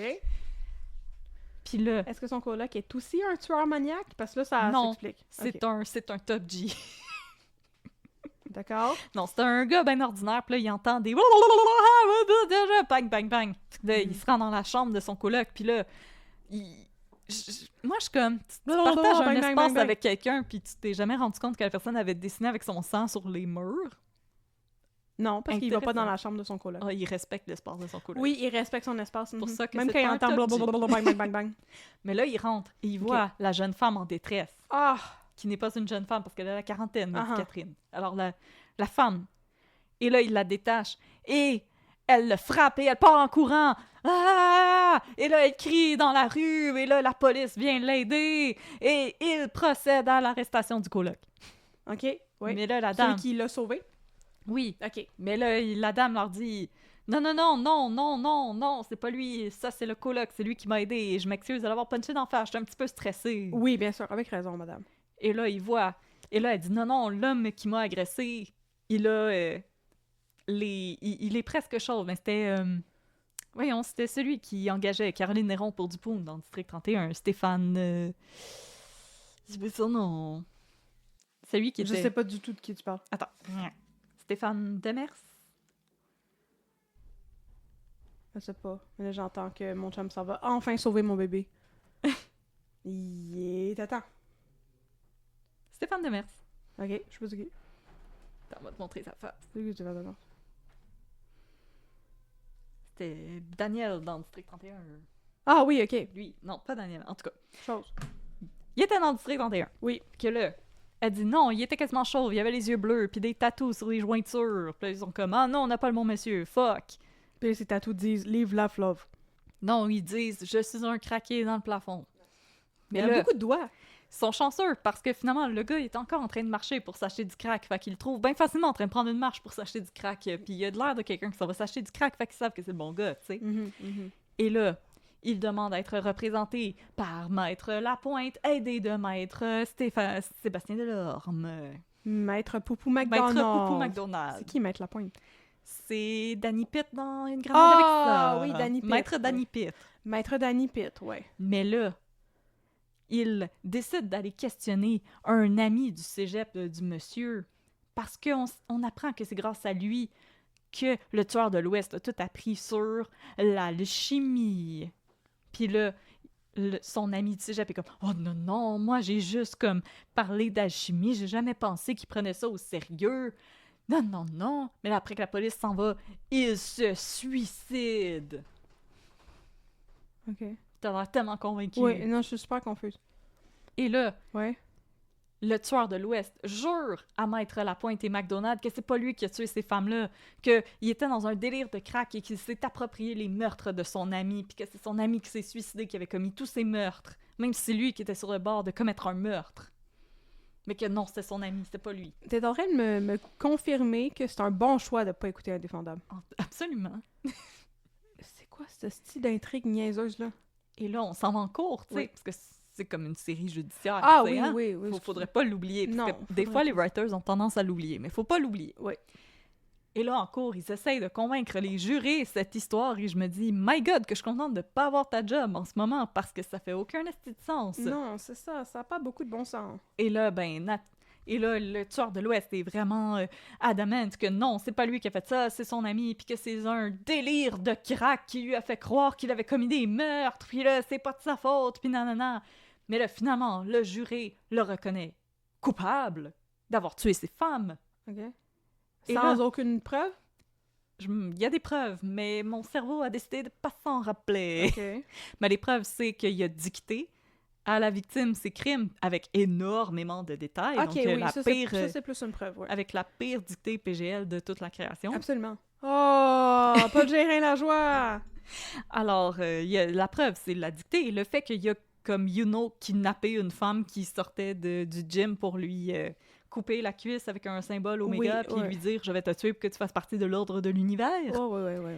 Puis là... Est-ce que son coloc est aussi un tueur maniaque? Parce que là, ça s'explique. C'est un top G. D'accord. Non, c'est un gars bien ordinaire, puis là, il entend des... bang, bang, bang. Là, il se rend dans la chambre de son coloc, puis là, moi, je suis comme, tu partages un espace avec quelqu'un, puis tu t'es jamais rendu compte que la personne avait dessiné avec son sang sur les murs. Non, parce qu'il va pas dans la chambre de son coloc. Ah, il respecte l'espace de son coloc. Oui, il respecte son espace. C'est pour ça que même quand il entend blablabla, bang, bang, bang, bang. Mais là, il rentre et il voit la jeune femme en détresse. Ah! Qui n'est pas une jeune femme parce qu'elle a la quarantaine, me dit Catherine. Alors, la femme. Et là, il la détache. Et elle le frappe et elle part en courant. Ah! Et là, elle crie dans la rue. Et là, la police vient l'aider. Et il procède à l'arrestation du coloc. OK, oui. Mais là, la dame... Celui qui l'a sauvé? Oui. OK. Mais là, la dame leur dit... Non, c'est pas lui. Ça, c'est le coloc. C'est lui qui m'a aidé. Et je m'excuse de l'avoir punché d'en face. Je suis un petit peu stressée. Oui, bien sûr. Avec raison, madame. Et là, il voit... Et là, elle dit, non, l'homme qui m'a agressé, il a... Il est presque chauve, mais c'était... Voyons, c'était celui qui engageait Caroline Néron pour Dupoun dans le District 31. Stéphane... Je sais son nom. Celui qui était... Je sais pas du tout de qui tu parles. Attends. Stéphane Demers? Je sais pas. Mais là, j'entends que mon chum s'en va enfin sauver mon bébé. T'attends. Stéphane Demers. OK, je sais pas de qui. Attends, on va te montrer sa face. C'est qui tu vas donner. C'était Daniel dans le District 31. Ah oui, OK. Lui, non, pas Daniel, en tout cas. Chose. Il était dans le District 31. Oui. Que là, elle dit non, il était quasiment chauve, il avait les yeux bleus, puis des tatous sur les jointures. Puis là, ils sont comme, ah non, on n'a pas le bon monsieur, fuck. Puis ces tatous disent « Live, laugh, love ». Non, ils disent, je suis un craqué dans le plafond. Mais il y a beaucoup de doigts. Ils sont chanceux parce que finalement, le gars il est encore en train de marcher pour s'acheter du crack. Fait qu'il le trouve bien facilement en train de prendre une marche pour s'acheter du crack. Puis il a de l'air de quelqu'un qui s'en va s'acheter du crack, fait qu'ils savent que c'est le bon gars, tu sais. Et là, il demande à être représenté par Maître Lapointe, aidé de Maître Sébastien Delorme. Maître Poupou McDonald. Maître Poupou McDonald. C'est qui Maître Lapointe? C'est Danny Pitt dans Une grande avec ça. Ah oui, Danny Pitt. Maître Danny Pitt. Maître Danny Pitt, ouais. Mais là, il décide d'aller questionner un ami du cégep du monsieur parce qu'on apprend que c'est grâce à lui que le tueur de l'Ouest a tout appris sur l'alchimie. Puis là, son ami du cégep est comme « Oh non, moi j'ai juste comme parlé d'alchimie, j'ai jamais pensé qu'il prenait ça au sérieux. » Non. Mais là, après que la police s'en va, il se suicide. OK. T'as l'air tellement convaincu. Oui, non, je suis super confuse. Et là, ouais. Le tueur de l'Ouest jure à Maître Lapointe et McDonald que c'est pas lui qui a tué ces femmes-là, qu'il était dans un délire de crack et qu'il s'est approprié les meurtres de son ami, puis que c'est son ami qui s'est suicidé qui avait commis tous ces meurtres, même si c'est lui qui était sur le bord de commettre un meurtre. Mais que non, c'était son ami, c'était pas lui. T'es en train de me confirmer que c'est un bon choix de pas écouter Indéfendable. Absolument. C'est quoi ce style d'intrigue niaiseuse-là? Et là, on s'en va en cours, tu sais, parce que c'est comme une série judiciaire. Ah oui, hein? oui. Faudrait pas l'oublier. Non. Des fois, les writers ont tendance à l'oublier, mais faut pas l'oublier. Oui. Et là, en cours, ils essayent de convaincre les jurés cette histoire et je me dis, my God, que je suis contente de pas avoir ta job en ce moment parce que ça fait aucun esti de sens. Non, c'est ça. Ça a pas beaucoup de bon sens. Et là, le tueur de l'Ouest est vraiment adamant que non, c'est pas lui qui a fait ça, c'est son ami, puis que c'est un délire de crack qui lui a fait croire qu'il avait commis des meurtres, puis là, c'est pas de sa faute, puis nanana. Mais là, finalement, le juré le reconnaît coupable d'avoir tué ses femmes. OK. Et sans là, aucune preuve? Il y a des preuves, mais mon cerveau a décidé de pas s'en rappeler. OK. Mais les preuves, c'est qu'il a dicté à la victime ses crimes avec énormément de détails. OK, donc, oui, ça, c'est plus une preuve, ouais. Avec la pire dictée PGL de toute la création. Absolument. Oh, pas de gérer la joie! Alors, la preuve, c'est la dictée et le fait qu'il y a, comme kidnappé une femme qui sortait du gym pour lui couper la cuisse avec un symbole oméga puis lui dire « Je vais te tuer pour que tu fasses partie de l'ordre de l'univers. » Oh, oui.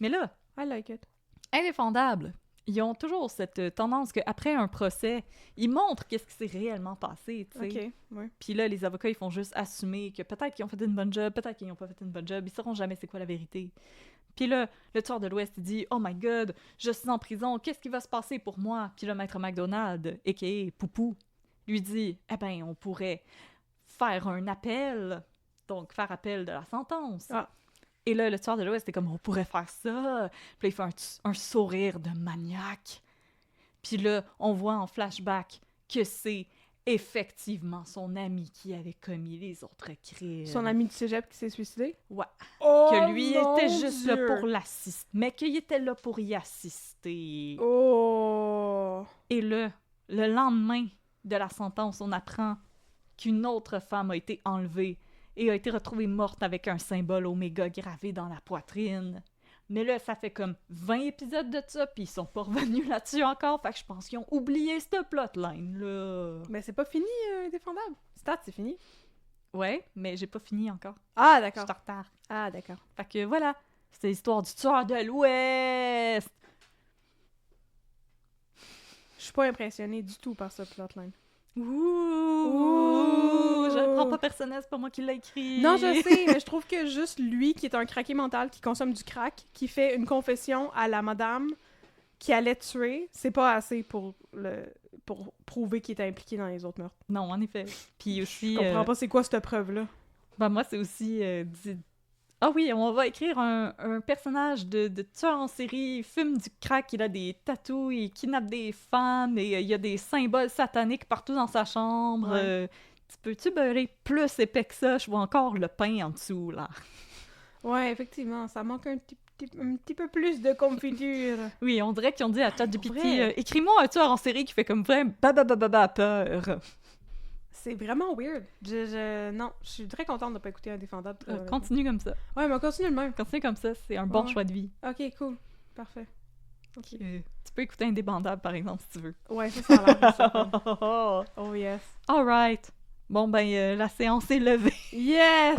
Mais là, I like it. Indéfendable. Ils ont toujours cette tendance qu'après un procès, ils montrent qu'est-ce qui s'est réellement passé, tu sais. OK, ouais. Puis là, les avocats, ils font juste assumer que peut-être qu'ils ont fait une bonne job, peut-être qu'ils n'ont pas fait une bonne job, ils sauront jamais c'est quoi la vérité. Puis là, le tueur de l'Ouest, il dit « Oh my God, je suis en prison, qu'est-ce qui va se passer pour moi? » Puis le maître McDonald, a.k.a. Poupou, lui dit « Eh ben, on pourrait faire un appel, donc faire appel de la sentence. » Et là, le tueur de l'Ouest est comme « On pourrait faire ça. » Puis là, il fait un sourire de maniaque. Puis là, on voit en flashback que c'est effectivement son ami qui avait commis les autres crimes. Son ami du cégep qui s'est suicidé? Ouais. Oh, Que lui mon était juste là Dieu! pour l'assister. Mais qu'il était là pour y assister. Oh! Et là, le lendemain de la sentence, on apprend qu'une autre femme a été enlevée et a été retrouvée morte avec un symbole Oméga gravé dans la poitrine. Mais là, ça fait comme 20 épisodes de ça, puis ils sont pas revenus là-dessus encore, fait que je pense qu'ils ont oublié cette plotline-là. Mais c'est pas fini, Indéfendable. Stat, c'est fini. Ouais, mais j'ai pas fini encore. Ah, Je d'accord. suis en retard. Ah, d'accord. Fait que voilà, c'est l'histoire du tueur de l'Ouest! Je suis pas impressionnée du tout par ce plotline. Ouh! Je le prends pas personnel, c'est pas moi qui l'ai écrit. Non, je sais, mais je trouve que juste lui, qui est un craqué mental, qui consomme du crack, qui fait une confession à la madame qui allait tuer, c'est pas assez pour prouver qu'il était impliqué dans les autres meurtres. Non, en effet. Puis aussi... Je comprends pas c'est quoi cette preuve-là. Ben moi, c'est aussi... Ah oui, on va écrire un personnage de tueur en série, il fume du crack, il a des tatous, il kidnappe des femmes, et il y a des symboles sataniques partout dans sa chambre. Ouais. Tu peux-tu beurrer plus épais que ça? Je vois encore le pain en dessous, là. Ouais, effectivement, ça manque un petit peu plus de confiture. Oui, on dirait qu'ils ont dit à ChatGPT, vrai. écris-moi un tueur en série qui fait comme vrai peur. C'est vraiment weird. Non, je suis très contente de pas écouter Indéfendable. Continue comme ça. Ouais, mais on continue le même. Continue comme ça, c'est un bon Ouais. choix de vie. Ok, cool. Parfait. Ok. Tu peux écouter Indépendable, par exemple, si tu veux. Ouais, ça a l'air. Ça. Oh yes. All right. Bon, ben, la séance est levée. Yes!